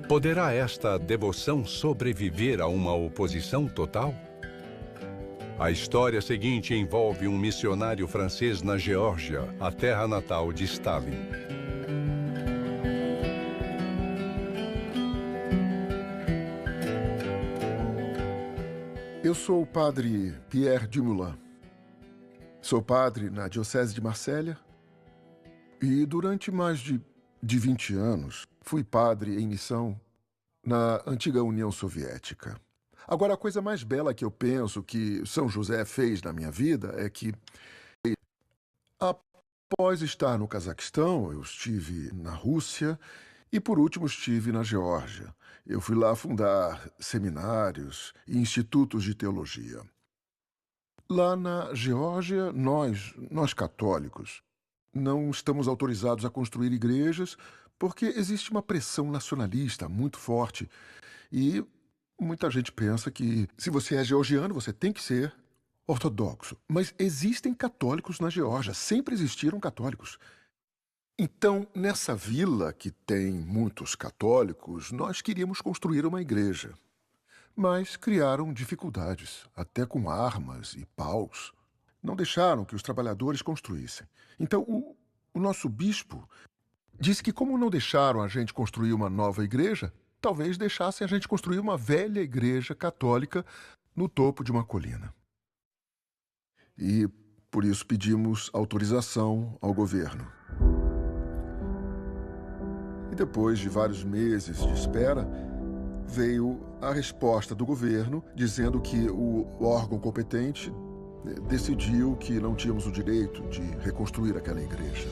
Poderá esta devoção sobreviver a uma oposição total? A história seguinte envolve um missionário francês na Geórgia, a terra natal de Stalin. Eu sou o padre Pierre Dumoulin. Sou padre na Diocese de Marsella e durante mais de 20 anos fui padre em missão na antiga União Soviética. Agora, a coisa mais bela que eu penso que São José fez na minha vida é que, após estar no Cazaquistão, eu estive na Rússia e, por último, estive na Geórgia. Eu fui lá fundar seminários e institutos de teologia. Lá na Geórgia, nós católicos, não estamos autorizados a construir igrejas porque existe uma pressão nacionalista muito forte. E muita gente pensa que se você é georgiano, você tem que ser ortodoxo. Mas existem católicos na Geórgia, sempre existiram católicos. Então, nessa vila que tem muitos católicos, nós queríamos construir uma igreja. Mas criaram dificuldades, até com armas e paus. Não deixaram que os trabalhadores construíssem. Então, o nosso bispo disse que, como não deixaram a gente construir uma nova igreja, talvez deixassem a gente construir uma velha igreja católica no topo de uma colina. E, por isso, pedimos autorização ao governo. E depois de vários meses de espera, veio a resposta do governo dizendo que o órgão competente decidiu que não tínhamos o direito de reconstruir aquela igreja.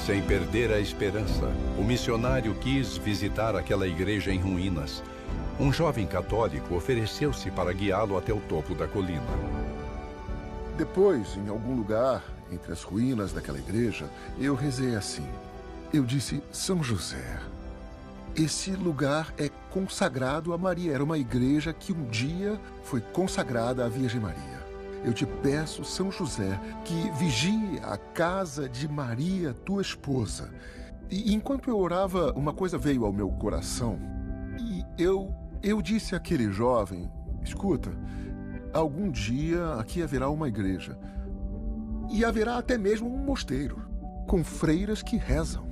Sem perder a esperança, o missionário quis visitar aquela igreja em ruínas. Um jovem católico ofereceu-se para guiá-lo até o topo da colina. Depois, em algum lugar, entre as ruínas daquela igreja, eu rezei assim. Eu disse, São José, esse lugar é consagrado a Maria. Era uma igreja que um dia foi consagrada à Virgem Maria. Eu te peço, São José, que vigie a casa de Maria, tua esposa. E enquanto eu orava, uma coisa veio ao meu coração. E eu disse àquele jovem, escuta, algum dia aqui haverá uma igreja. E haverá até mesmo um mosteiro, com freiras que rezam.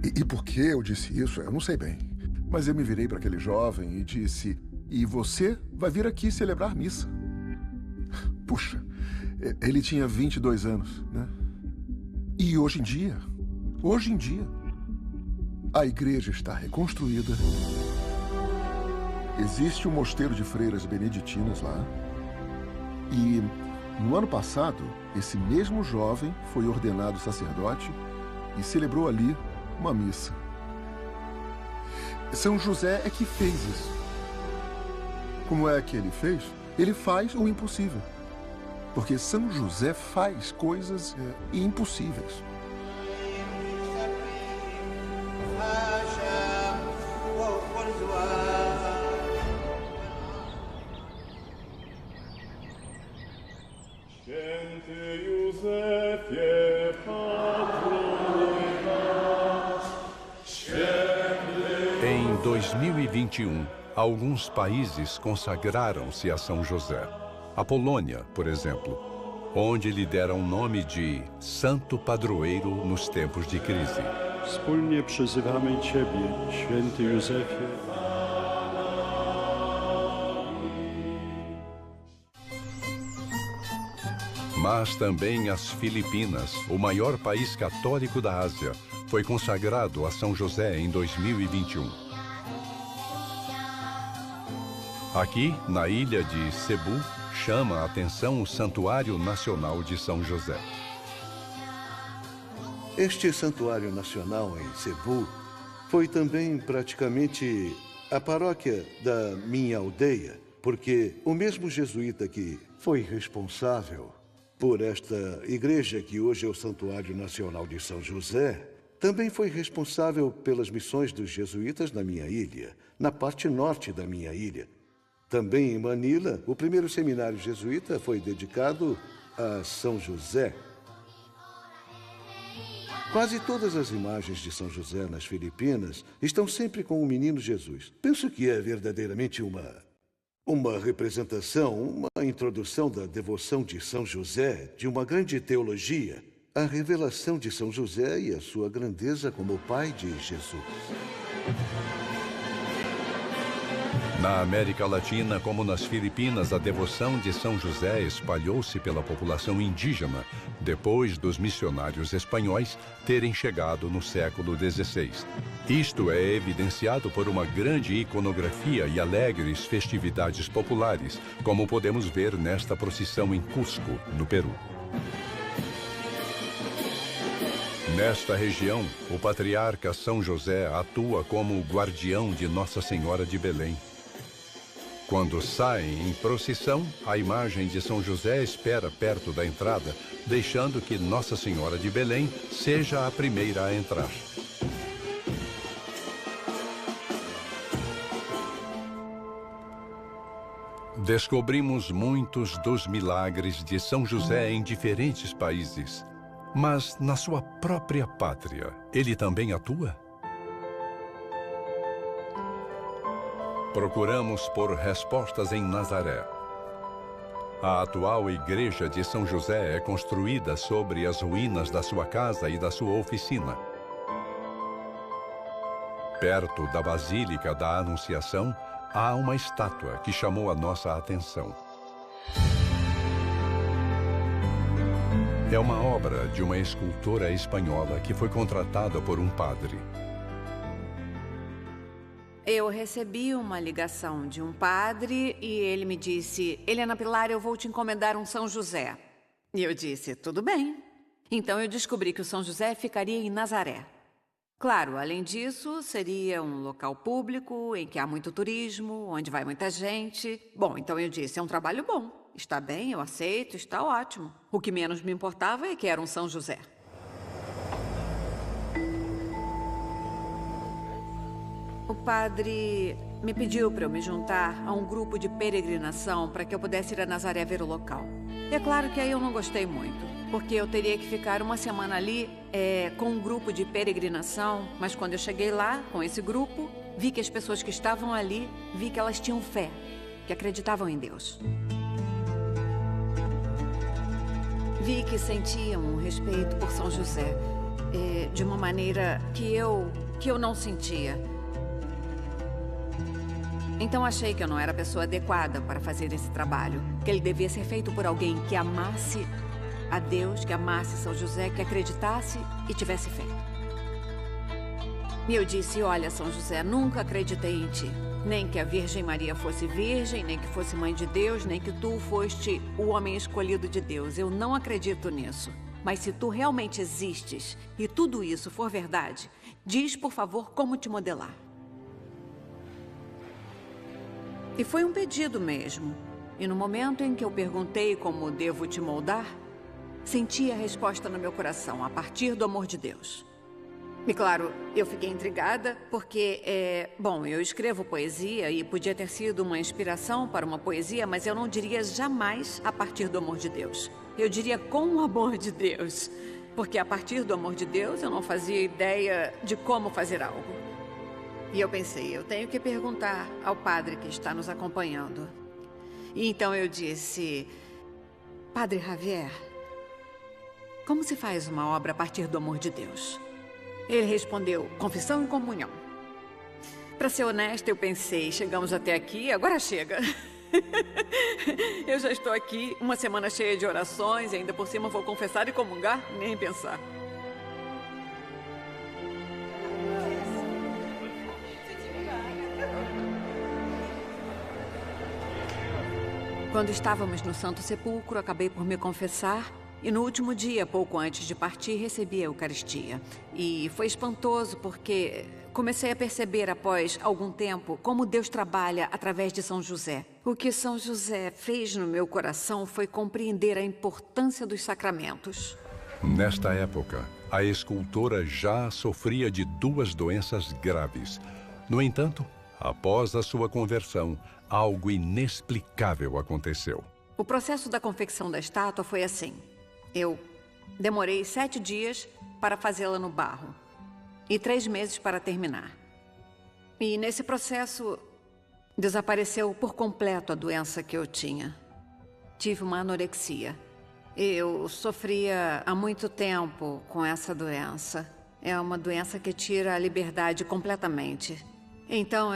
E por que eu disse isso, eu não sei bem. Mas eu me virei para aquele jovem e disse, e você vai vir aqui celebrar missa. Puxa, ele tinha 22 anos, né? E hoje em dia, a igreja está reconstruída. Existe um mosteiro de freiras beneditinas lá. E no ano passado, esse mesmo jovem foi ordenado sacerdote e celebrou ali uma missa. São José é que fez isso. Como é que ele fez? Ele faz o impossível. Porque São José faz coisas impossíveis. Em 2021, alguns países consagraram-se a São José. A Polônia, por exemplo, onde lhe deram o nome de Santo Padroeiro nos tempos de crise. Wspólnie przyzywamy Ciebie, święty Józefie. Mas também as Filipinas, o maior país católico da Ásia, foi consagrado a São José em 2021. Aqui, na ilha de Cebu, chama a atenção o Santuário Nacional de São José. Este Santuário Nacional em Cebu foi também praticamente a paróquia da minha aldeia, porque o mesmo jesuíta que foi responsável por esta igreja, que hoje é o Santuário Nacional de São José, também foi responsável pelas missões dos jesuítas na minha ilha, na parte norte da minha ilha. Também em Manila, o primeiro seminário jesuíta foi dedicado a São José. Quase todas as imagens de São José nas Filipinas estão sempre com o menino Jesus. Penso que é verdadeiramente uma representação, uma introdução da devoção de São José, de uma grande teologia, a revelação de São José e a sua grandeza como o pai de Jesus. Na América Latina, como nas Filipinas, a devoção de São José espalhou-se pela população indígena, depois dos missionários espanhóis terem chegado no século XVI. Isto é evidenciado por uma grande iconografia e alegres festividades populares, como podemos ver nesta procissão em Cusco, no Peru. Nesta região, o patriarca São José atua como o guardião de Nossa Senhora de Belém. Quando saem em procissão, a imagem de São José espera perto da entrada, deixando que Nossa Senhora de Belém seja a primeira a entrar. Descobrimos muitos dos milagres de São José em diferentes países, mas na sua própria pátria, ele também atua? Procuramos por respostas em Nazaré. A atual igreja de São José é construída sobre as ruínas da sua casa e da sua oficina. Perto da Basílica da Anunciação, há uma estátua que chamou a nossa atenção. É uma obra de uma escultora espanhola que foi contratada por um padre. Eu recebi uma ligação de um padre e ele me disse: Helena Pilar, eu vou te encomendar um São José. E eu disse: tudo bem. Então eu descobri que o São José ficaria em Nazaré. Claro, além disso, seria um local público em que há muito turismo, onde vai muita gente. Bom, então eu disse, é um trabalho bom. Está bem, eu aceito, está ótimo. O que menos me importava é que era um São José. O padre me pediu para eu me juntar a um grupo de peregrinação para que eu pudesse ir a Nazaré ver o local. E é claro que aí eu não gostei muito, porque eu teria que ficar uma semana ali com um grupo de peregrinação, mas quando eu cheguei lá, com esse grupo, vi que as pessoas que estavam ali, vi que elas tinham fé, que acreditavam em Deus. Vi que sentiam um respeito por São José, de uma maneira que eu não sentia. Então achei que eu não era a pessoa adequada para fazer esse trabalho, que ele devia ser feito por alguém que amasse a Deus, que amasse São José, que acreditasse e tivesse fé. E eu disse, olha, São José, nunca acreditei em ti. Nem que a Virgem Maria fosse virgem, nem que fosse mãe de Deus, nem que tu foste o homem escolhido de Deus. Eu não acredito nisso. Mas se tu realmente existes e tudo isso for verdade, diz, por favor, como te modelar. E foi um pedido mesmo. E no momento em que eu perguntei como devo te moldar, senti a resposta no meu coração, a partir do amor de Deus. E claro, eu fiquei intrigada porque, bom, eu escrevo poesia e podia ter sido uma inspiração para uma poesia, mas eu não diria jamais a partir do amor de Deus. Eu diria com o amor de Deus. Porque a partir do amor de Deus eu não fazia ideia de como fazer algo. E eu pensei, eu tenho que perguntar ao padre que está nos acompanhando. E então eu disse, Padre Javier, como se faz uma obra a partir do amor de Deus? Ele respondeu, confissão e comunhão. Para ser honesta, eu pensei, chegamos até aqui, agora chega. Eu já estou aqui, uma semana cheia de orações, e ainda por cima vou confessar e comungar, nem pensar. Quando estávamos no Santo Sepulcro, acabei por me confessar e no último dia, pouco antes de partir, recebi a Eucaristia. E foi espantoso porque comecei a perceber após algum tempo como Deus trabalha através de São José. O que São José fez no meu coração foi compreender a importância dos sacramentos. Nesta época, a escultora já sofria de 2 doenças graves. No entanto, após a sua conversão, algo inexplicável aconteceu. O processo da confecção da estátua foi assim. Eu demorei 7 dias para fazê-la no barro e 3 meses para terminar. E nesse processo, desapareceu por completo a doença que eu tinha. Tive uma anorexia. Eu sofria há muito tempo com essa doença. É uma doença que tira a liberdade completamente. Então,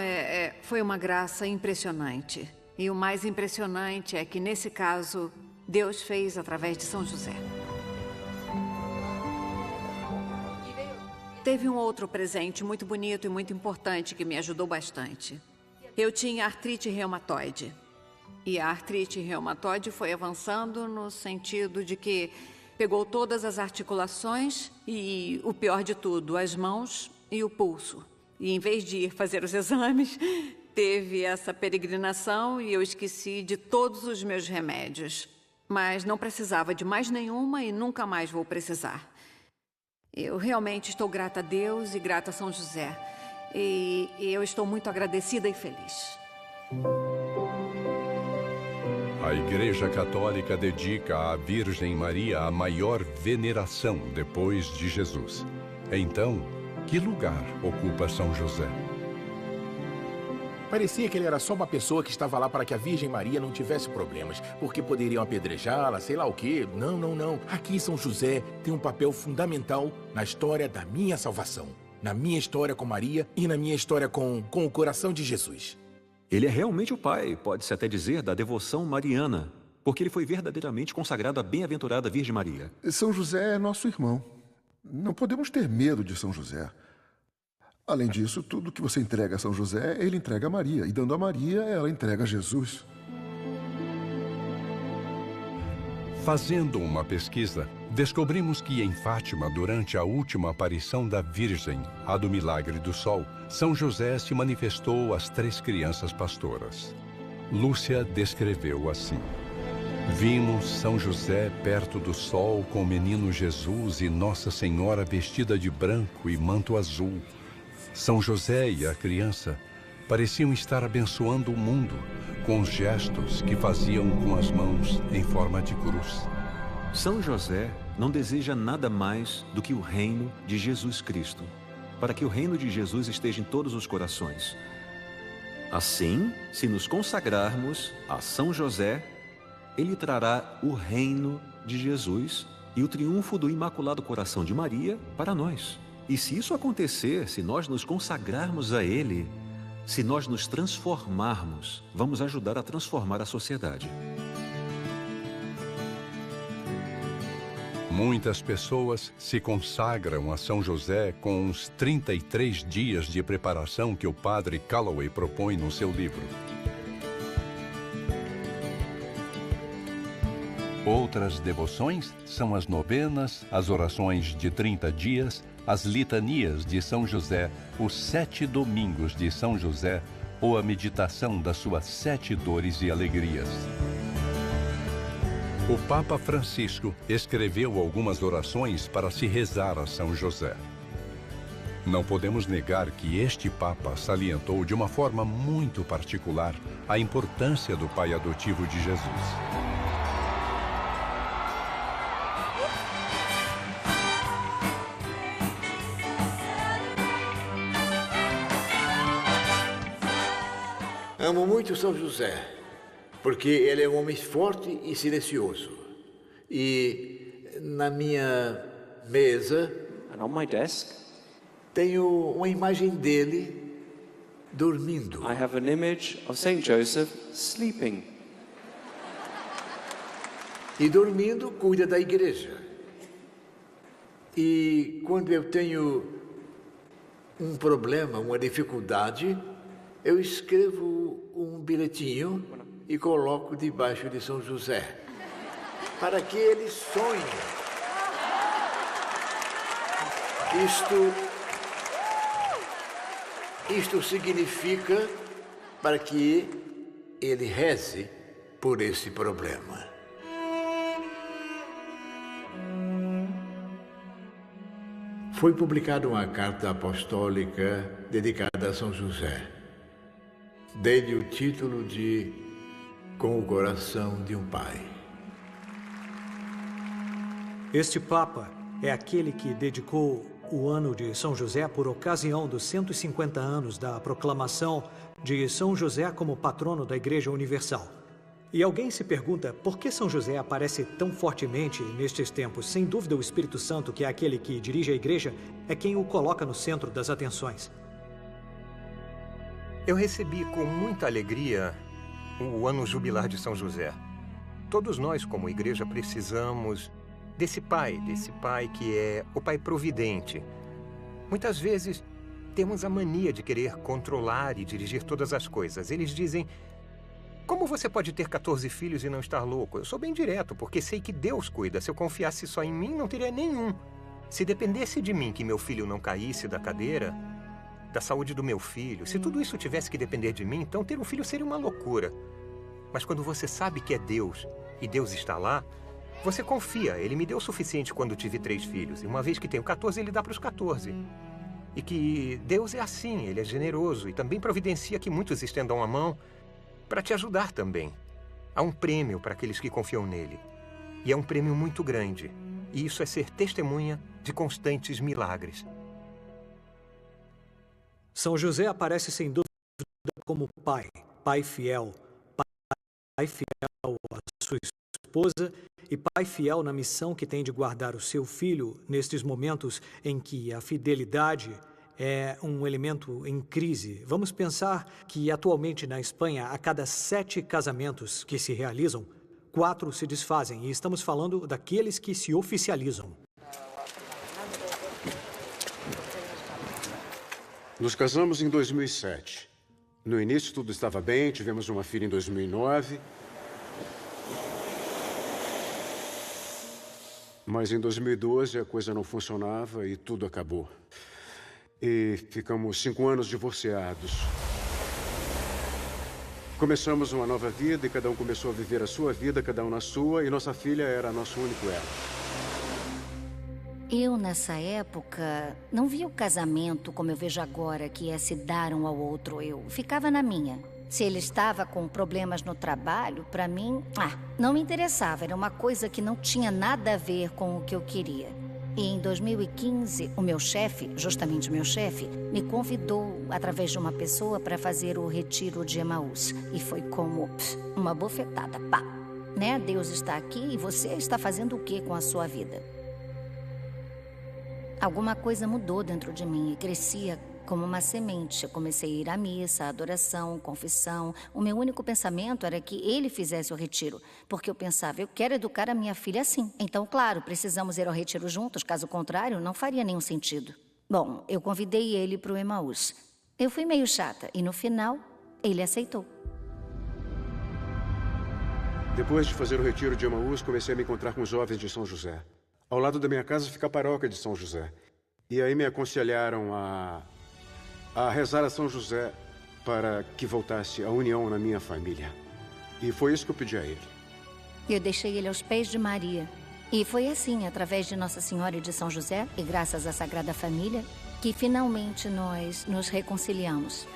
foi uma graça impressionante. E o mais impressionante é que, nesse caso, Deus fez através de São José. Teve um outro presente muito bonito e muito importante que me ajudou bastante. Eu tinha artrite reumatoide. E a artrite reumatoide foi avançando no sentido de que pegou todas as articulações e, o pior de tudo, as mãos e o pulso. E em vez de ir fazer os exames, teve essa peregrinação e eu esqueci de todos os meus remédios. Mas não precisava de mais nenhuma e nunca mais vou precisar. Eu realmente estou grata a Deus e grata a São José. E eu estou muito agradecida e feliz. A Igreja Católica dedica à Virgem Maria a maior veneração depois de Jesus. Então, que lugar ocupa São José? Parecia que ele era só uma pessoa que estava lá para que a Virgem Maria não tivesse problemas, porque poderiam apedrejá-la, sei lá o quê. Não, não, não. Aqui São José tem um papel fundamental na história da minha salvação, na minha história com Maria e na minha história com o coração de Jesus. Ele é realmente o pai, pode-se até dizer, da devoção mariana, porque ele foi verdadeiramente consagrado à bem-aventurada Virgem Maria. São José é nosso irmão. Não podemos ter medo de São José. Além disso, tudo que você entrega a São José, ele entrega a Maria. E dando a Maria, ela entrega a Jesus. Fazendo uma pesquisa, Descobrimos que em Fátima, durante a última aparição da Virgem, a do Milagre do Sol, São José se manifestou às 3 crianças pastoras. Lúcia descreveu assim: vimos São José perto do sol com o menino Jesus e Nossa Senhora vestida de branco e manto azul. São José e a criança pareciam estar abençoando o mundo com os gestos que faziam com as mãos em forma de cruz. São José não deseja nada mais do que o reino de Jesus Cristo, para que o reino de Jesus esteja em todos os corações. Assim, se nos consagrarmos a São José, ele trará o reino de Jesus e o triunfo do Imaculado Coração de Maria para nós. E se isso acontecer, se nós nos consagrarmos a ele, se nós nos transformarmos, vamos ajudar a transformar a sociedade. Muitas pessoas se consagram a São José com os 33 dias de preparação que o padre Calloway propõe no seu livro. Outras devoções são as novenas, as orações de 30 dias, as litanias de São José, os 7 domingos de São José ou a meditação das suas 7 dores e alegrias. O Papa Francisco escreveu algumas orações para se rezar a São José. Não podemos negar que este Papa salientou de uma forma muito particular a importância do pai adotivo de Jesus. Amo muito São José, porque ele é um homem forte e silencioso. E na minha mesa, and on my desk, tenho uma imagem dele dormindo. I have an image of Saint Joseph sleeping. E dormindo cuida da igreja. E quando eu tenho um problema, uma dificuldade, eu escrevo um bilhetinho e coloco debaixo de São José, para que ele sonhe. Isto significa para que ele reze por esse problema. Foi publicada uma carta apostólica dedicada a São José. Dei-lhe o título de Com o Coração de um Pai. Este Papa é aquele que dedicou o ano de São José por ocasião dos 150 anos da proclamação de São José como patrono da Igreja Universal. E alguém se pergunta por que São José aparece tão fortemente nestes tempos. Sem dúvida, o Espírito Santo, que é aquele que dirige a Igreja, é quem o coloca no centro das atenções. Eu recebi com muita alegria o ano jubilar de São José. Todos nós, como igreja, precisamos desse pai que é o pai providente. Muitas vezes temos a mania de querer controlar e dirigir todas as coisas. Eles dizem, como você pode ter 14 filhos e não estar louco? Eu sou bem direto, porque sei que Deus cuida. Se eu confiasse só em mim, não teria nenhum. Se dependesse de mim que meu filho não caísse da cadeira, da saúde do meu filho, se tudo isso tivesse que depender de mim, então ter um filho seria uma loucura. Mas quando você sabe que é Deus e Deus está lá, você confia. Ele me deu o suficiente quando tive 3 filhos. E uma vez que tenho 14, ele dá para os 14. E que Deus é assim, ele é generoso e também providencia que muitos estendam a mão para te ajudar também. Há um prêmio para aqueles que confiam nele. E é um prêmio muito grande. E isso é ser testemunha de constantes milagres. São José aparece sem dúvida como pai fiel à sua esposa e pai fiel na missão que tem de guardar o seu filho nestes momentos em que a fidelidade é um elemento em crise. Vamos pensar que atualmente na Espanha, a cada 7 casamentos que se realizam, 4 se desfazem, e estamos falando daqueles que se oficializam. Nos casamos em 2007. No início tudo estava bem, tivemos uma filha em 2009. Mas em 2012 a coisa não funcionava e tudo acabou. E ficamos 5 anos divorciados. Começamos uma nova vida e cada um começou a viver a sua vida, cada um na sua, e nossa filha era nosso único elo. Eu, nessa época, não via o casamento como eu vejo agora, que é se dar um ao outro. Eu ficava na minha. Se ele estava com problemas no trabalho, para mim, não me interessava. Era uma coisa que não tinha nada a ver com o que eu queria. E em 2015, o meu chefe, justamente o meu chefe, me convidou, através de uma pessoa, para fazer o retiro de Emaús. E foi como uma bofetada. Pá! Né? Deus está aqui e você está fazendo o que com a sua vida? Alguma coisa mudou dentro de mim e crescia como uma semente. Eu comecei a ir à missa, à adoração, confissão. O meu único pensamento era que ele fizesse o retiro, porque eu pensava, eu quero educar a minha filha assim. Então, claro, precisamos ir ao retiro juntos, caso contrário, não faria nenhum sentido. Bom, eu convidei ele para o Emaús. Eu fui meio chata e, no final, ele aceitou. Depois de fazer o retiro de Emaús, comecei a me encontrar com os jovens de São José. Ao lado da minha casa fica a paróquia de São José. E aí me aconselharam a rezar a São José para que voltasse a união na minha família. E foi isso que eu pedi a ele. Eu deixei ele aos pés de Maria. E foi assim, através de Nossa Senhora e de São José, e graças à Sagrada Família, que finalmente nós nos reconciliamos.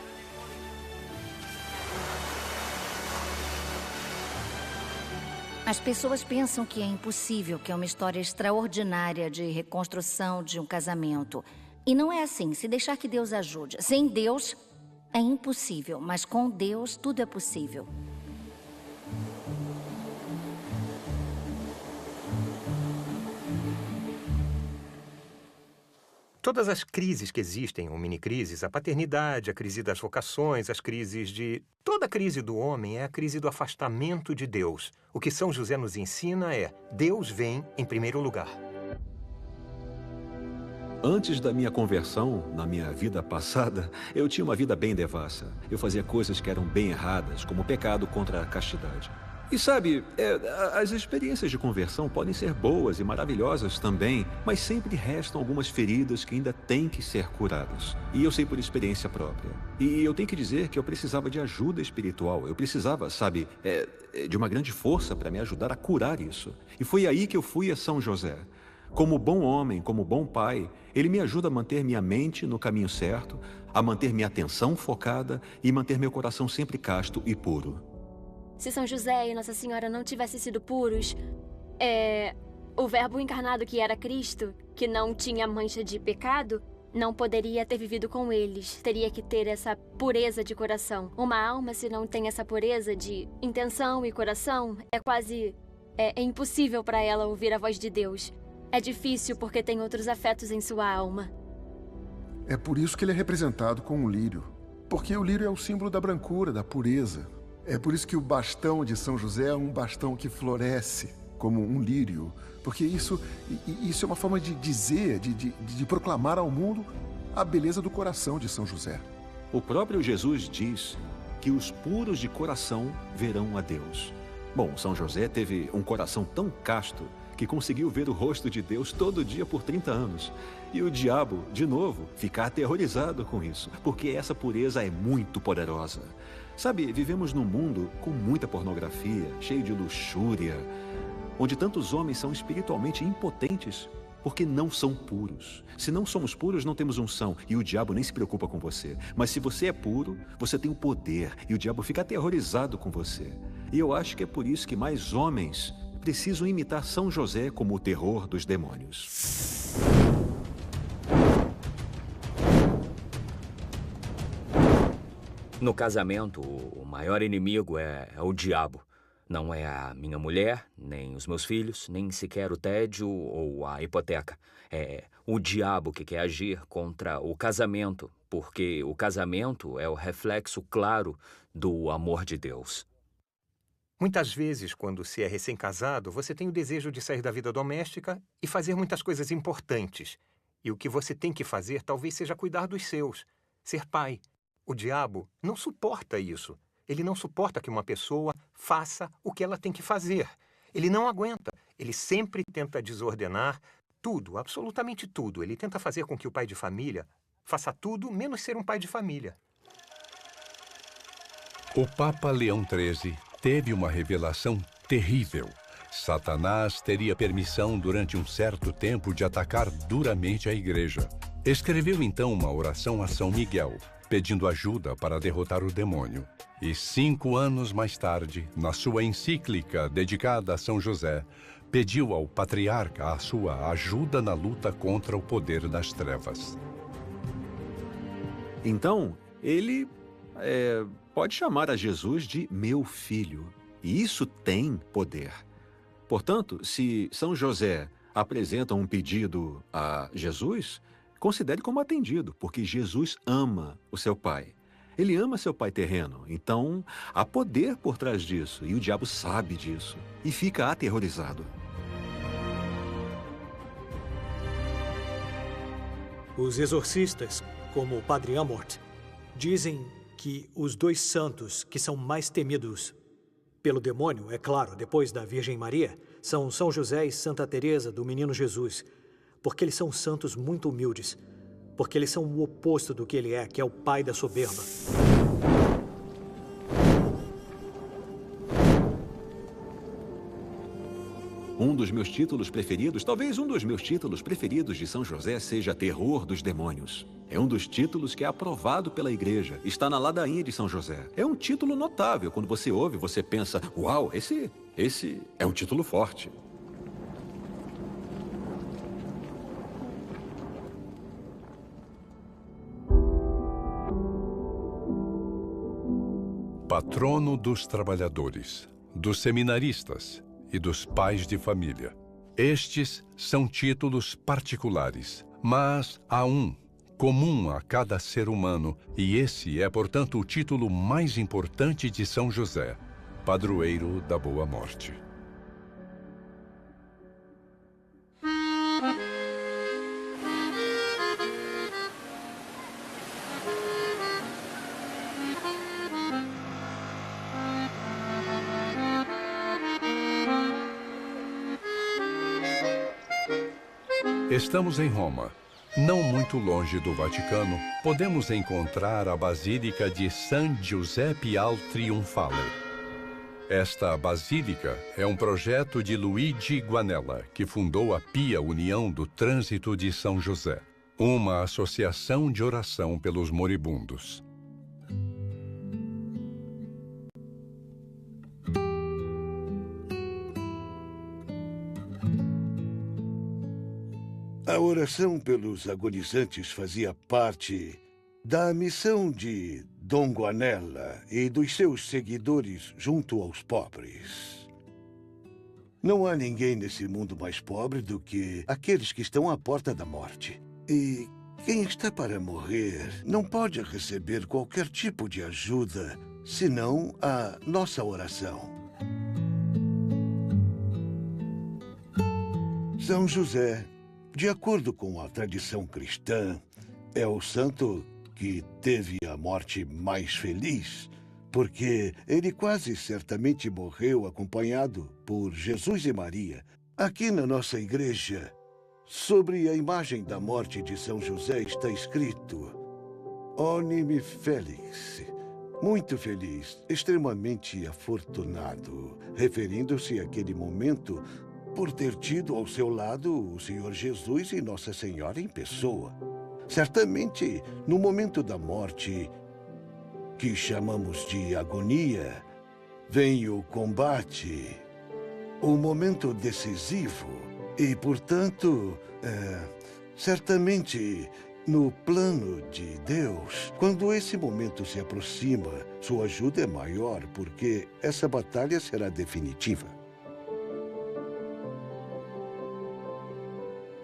As pessoas pensam que é impossível, que é uma história extraordinária de reconstrução de um casamento. E não é assim. Se deixar que Deus ajude. Sem Deus, é impossível. Mas com Deus, tudo é possível. Todas as crises que existem, ou mini-crises, a paternidade, a crise das vocações, as crises de... Toda crise do homem é a crise do afastamento de Deus. O que São José nos ensina é, Deus vem em primeiro lugar. Antes da minha conversão, na minha vida passada, eu tinha uma vida bem devassa. Eu fazia coisas que eram bem erradas, como pecado contra a castidade. E sabe, as experiências de conversão podem ser boas e maravilhosas também, mas sempre restam algumas feridas que ainda têm que ser curadas. E eu sei por experiência própria. E eu tenho que dizer que eu precisava de ajuda espiritual. Eu precisava, sabe, de uma grande força para me ajudar a curar isso. E foi aí que eu fui a São José. Como bom homem, como bom pai, ele me ajuda a manter minha mente no caminho certo, a manter minha atenção focada e manter meu coração sempre casto e puro. Se São José e Nossa Senhora não tivessem sido puros, o Verbo encarnado que era Cristo, que não tinha mancha de pecado, não poderia ter vivido com eles. Teria que ter essa pureza de coração. Uma alma, se não tem essa pureza de intenção e coração, é quase impossível para ela ouvir a voz de Deus. É difícil porque tem outros afetos em sua alma. É por isso que ele é representado com um lírio. Porque o lírio é o símbolo da brancura, da pureza. É por isso que o bastão de São José é um bastão que floresce como um lírio. Porque isso é uma forma de dizer, de proclamar ao mundo a beleza do coração de São José. O próprio Jesus diz que os puros de coração verão a Deus. Bom, São José teve um coração tão casto que conseguiu ver o rosto de Deus todo dia por 30 anos. E o diabo, de novo, fica aterrorizado com isso, porque essa pureza é muito poderosa. Sabe, vivemos num mundo com muita pornografia, cheio de luxúria, onde tantos homens são espiritualmente impotentes porque não são puros. Se não somos puros, não temos unção, e o diabo nem se preocupa com você. Mas se você é puro, você tem o poder, e o diabo fica aterrorizado com você. E eu acho que é por isso que mais homens precisam imitar São José como o terror dos demônios. No casamento, o maior inimigo é o diabo. Não é a minha mulher, nem os meus filhos, nem sequer o tédio ou a hipoteca. É o diabo que quer agir contra o casamento, porque o casamento é o reflexo claro do amor de Deus. Muitas vezes, quando se é recém-casado, você tem o desejo de sair da vida doméstica e fazer muitas coisas importantes. E o que você tem que fazer talvez seja cuidar dos seus, ser pai. O diabo não suporta isso. Ele não suporta que uma pessoa faça o que ela tem que fazer. Ele não aguenta. Ele sempre tenta desordenar tudo, absolutamente tudo. Ele tenta fazer com que o pai de família faça tudo menos ser um pai de família. O Papa Leão XIII teve uma revelação terrível. Satanás teria permissão durante um certo tempo de atacar duramente a igreja. Escreveu então uma oração a São Miguel, pedindo ajuda para derrotar o demônio. E 5 anos mais tarde, na sua encíclica dedicada a São José, pediu ao patriarca a sua ajuda na luta contra o poder das trevas. Então, ele pode chamar a Jesus de meu filho. E isso tem poder. Portanto, se São José apresenta um pedido a Jesus, considere como atendido, porque Jesus ama o seu pai. Ele ama seu pai terreno, então há poder por trás disso, e o diabo sabe disso, e fica aterrorizado. Os exorcistas, como o Padre Amort, dizem que os 2 santos que são mais temidos pelo demônio, é claro, depois da Virgem Maria, são São José e Santa Teresa do Menino Jesus, porque eles são santos muito humildes, porque eles são o oposto do que ele é, que é o pai da soberba. Um dos meus títulos preferidos, talvez um dos meus títulos preferidos de São José seja Terror dos Demônios. É um dos títulos que é aprovado pela igreja. Está na ladainha de São José. É um título notável. Quando você ouve, você pensa, uau, esse é um título forte. Patrono dos trabalhadores, dos seminaristas e dos pais de família. Estes são títulos particulares, mas há um comum a cada ser humano, e esse é, portanto, o título mais importante de São José, padroeiro da Boa Morte. Estamos em Roma. Não muito longe do Vaticano, podemos encontrar a Basílica de San Giuseppe al Trionfale. Esta basílica é um projeto de Luigi Guanella, que fundou a Pia União do Trânsito de São José, uma associação de oração pelos moribundos. A oração pelos agonizantes fazia parte da missão de Dom Guanella e dos seus seguidores junto aos pobres. Não há ninguém nesse mundo mais pobre do que aqueles que estão à porta da morte. E quem está para morrer não pode receber qualquer tipo de ajuda, senão a nossa oração. São José, de acordo com a tradição cristã, é o santo que teve a morte mais feliz, porque ele quase certamente morreu acompanhado por Jesus e Maria. Aqui na nossa igreja, sobre a imagem da morte de São José está escrito Onime Felix, muito feliz, extremamente afortunado, referindo-se àquele momento por ter tido ao seu lado o Senhor Jesus e Nossa Senhora em pessoa. Certamente, no momento da morte, que chamamos de agonia, vem o combate, o momento decisivo. E, portanto, certamente, no plano de Deus, quando esse momento se aproxima, sua ajuda é maior, porque essa batalha será definitiva.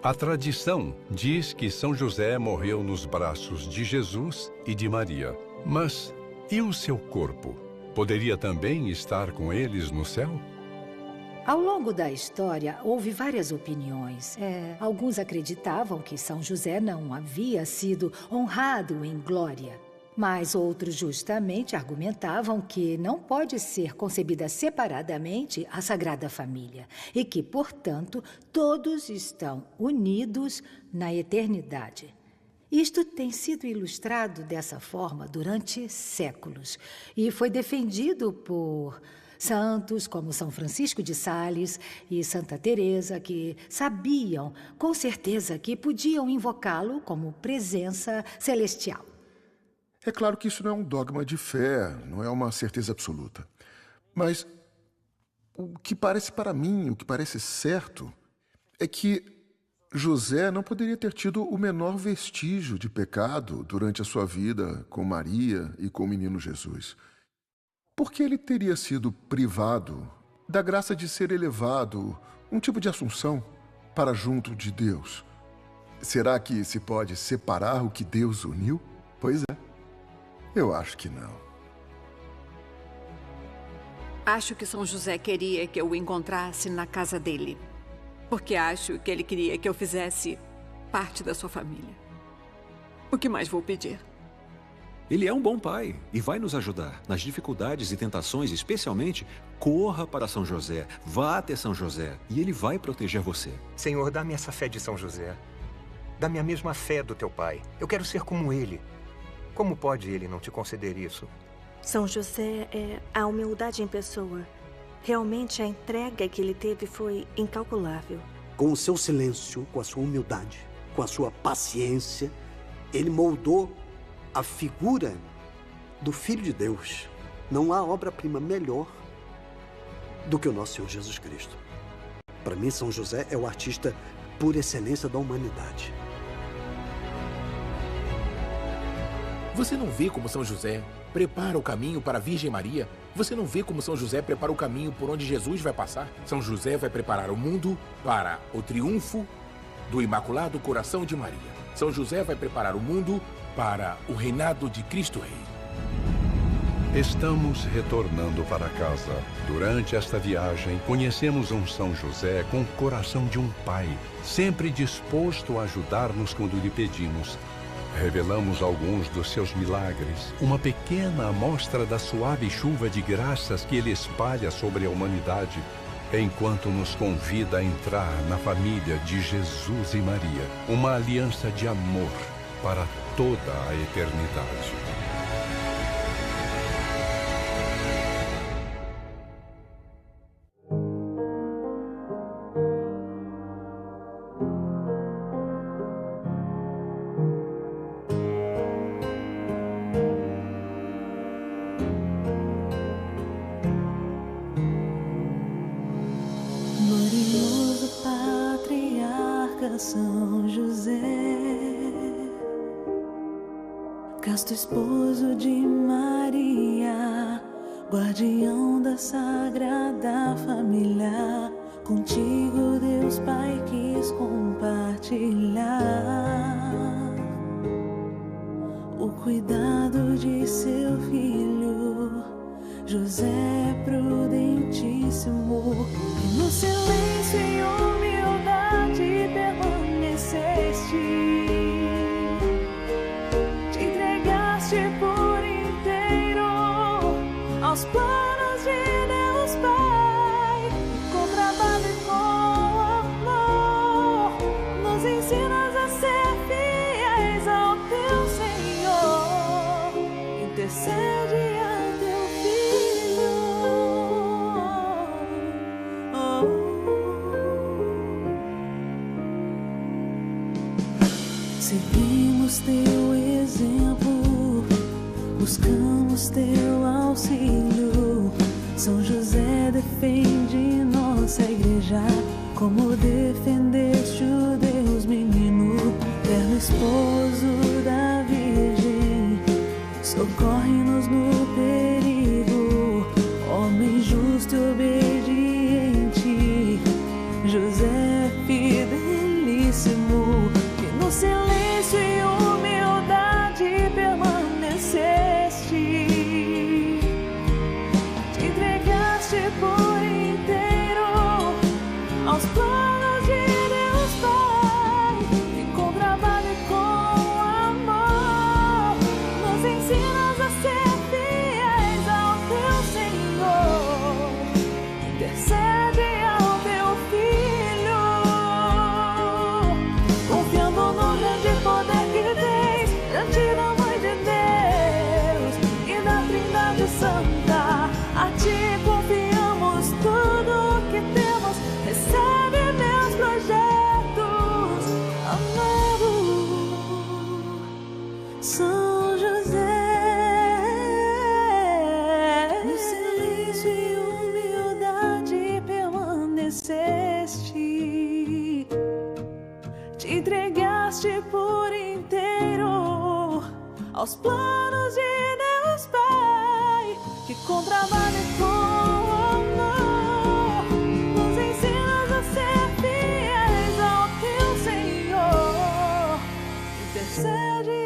A tradição diz que São José morreu nos braços de Jesus e de Maria. Mas e o seu corpo? Poderia também estar com eles no céu? Ao longo da história, houve várias opiniões. Alguns acreditavam que São José não havia sido honrado em glória. Mas outros justamente argumentavam que não pode ser concebida separadamente a Sagrada Família e que, portanto, todos estão unidos na eternidade. Isto tem sido ilustrado dessa forma durante séculos e foi defendido por santos como São Francisco de Sales e Santa Teresa, que sabiam com certeza que podiam invocá-lo como presença celestial. É claro que isso não é um dogma de fé, não é uma certeza absoluta. Mas o que parece para mim, o que parece certo, é que José não poderia ter tido o menor vestígio de pecado durante a sua vida com Maria e com o menino Jesus. Porque ele teria sido privado da graça de ser elevado, um tipo de assunção, para junto de Deus. Será que se pode separar o que Deus uniu? Pois é. Eu acho que não. Acho que São José queria que eu o encontrasse na casa dele. Porque acho que ele queria que eu fizesse parte da sua família. O que mais vou pedir? Ele é um bom pai e vai nos ajudar. Nas dificuldades e tentações, especialmente, corra para São José. Vá até São José e ele vai proteger você. Senhor, dá-me essa fé de São José. Dá-me a mesma fé do teu pai. Eu quero ser como ele. Como pode ele não te conceder isso? São José é a humildade em pessoa. Realmente a entrega que ele teve foi incalculável. Com o seu silêncio, com a sua humildade, com a sua paciência, ele moldou a figura do Filho de Deus. Não há obra-prima melhor do que o nosso Senhor Jesus Cristo. Para mim, São José é o artista por excelência da humanidade. Você não vê como São José prepara o caminho para a Virgem Maria? Você não vê como São José prepara o caminho por onde Jesus vai passar? São José vai preparar o mundo para o triunfo do Imaculado Coração de Maria. São José vai preparar o mundo para o reinado de Cristo Rei. Estamos retornando para casa. Durante esta viagem, conhecemos um São José com o coração de um pai, sempre disposto a ajudar-nos quando lhe pedimos. Revelamos alguns dos seus milagres, uma pequena amostra da suave chuva de graças que ele espalha sobre a humanidade, enquanto nos convida a entrar na família de Jesus e Maria, uma aliança de amor para toda a eternidade. São José, casto esposo de Maria, guardião da Sagrada Família, contigo Deus Pai quis compartilhar o cuidado de seu filho, José prudentíssimo, e no silêncio e humildade permaneceste, te entregaste por inteiro aos planos de Deus Pai, com trabalho e com amor, nos ensinas a ser fiéis ao teu Senhor, intercede a teu Filho. Seguimos teu exemplo, buscamos teu auxílio. São José defende nossa igreja, como defendeste o Deus menino, terno esposo da Virgem. Socorre-nos no perigo, homem justo e obediente, José fidelíssimo, que no silêncio e humildade permaneceste, te entregaste por inteiro aos planos de Deus Pai, e com trabalho e com amor nos ensina aos planos de Deus Pai, que com trabalho e com amor nos ensinas a ser fiéis ao teu Senhor. Intercede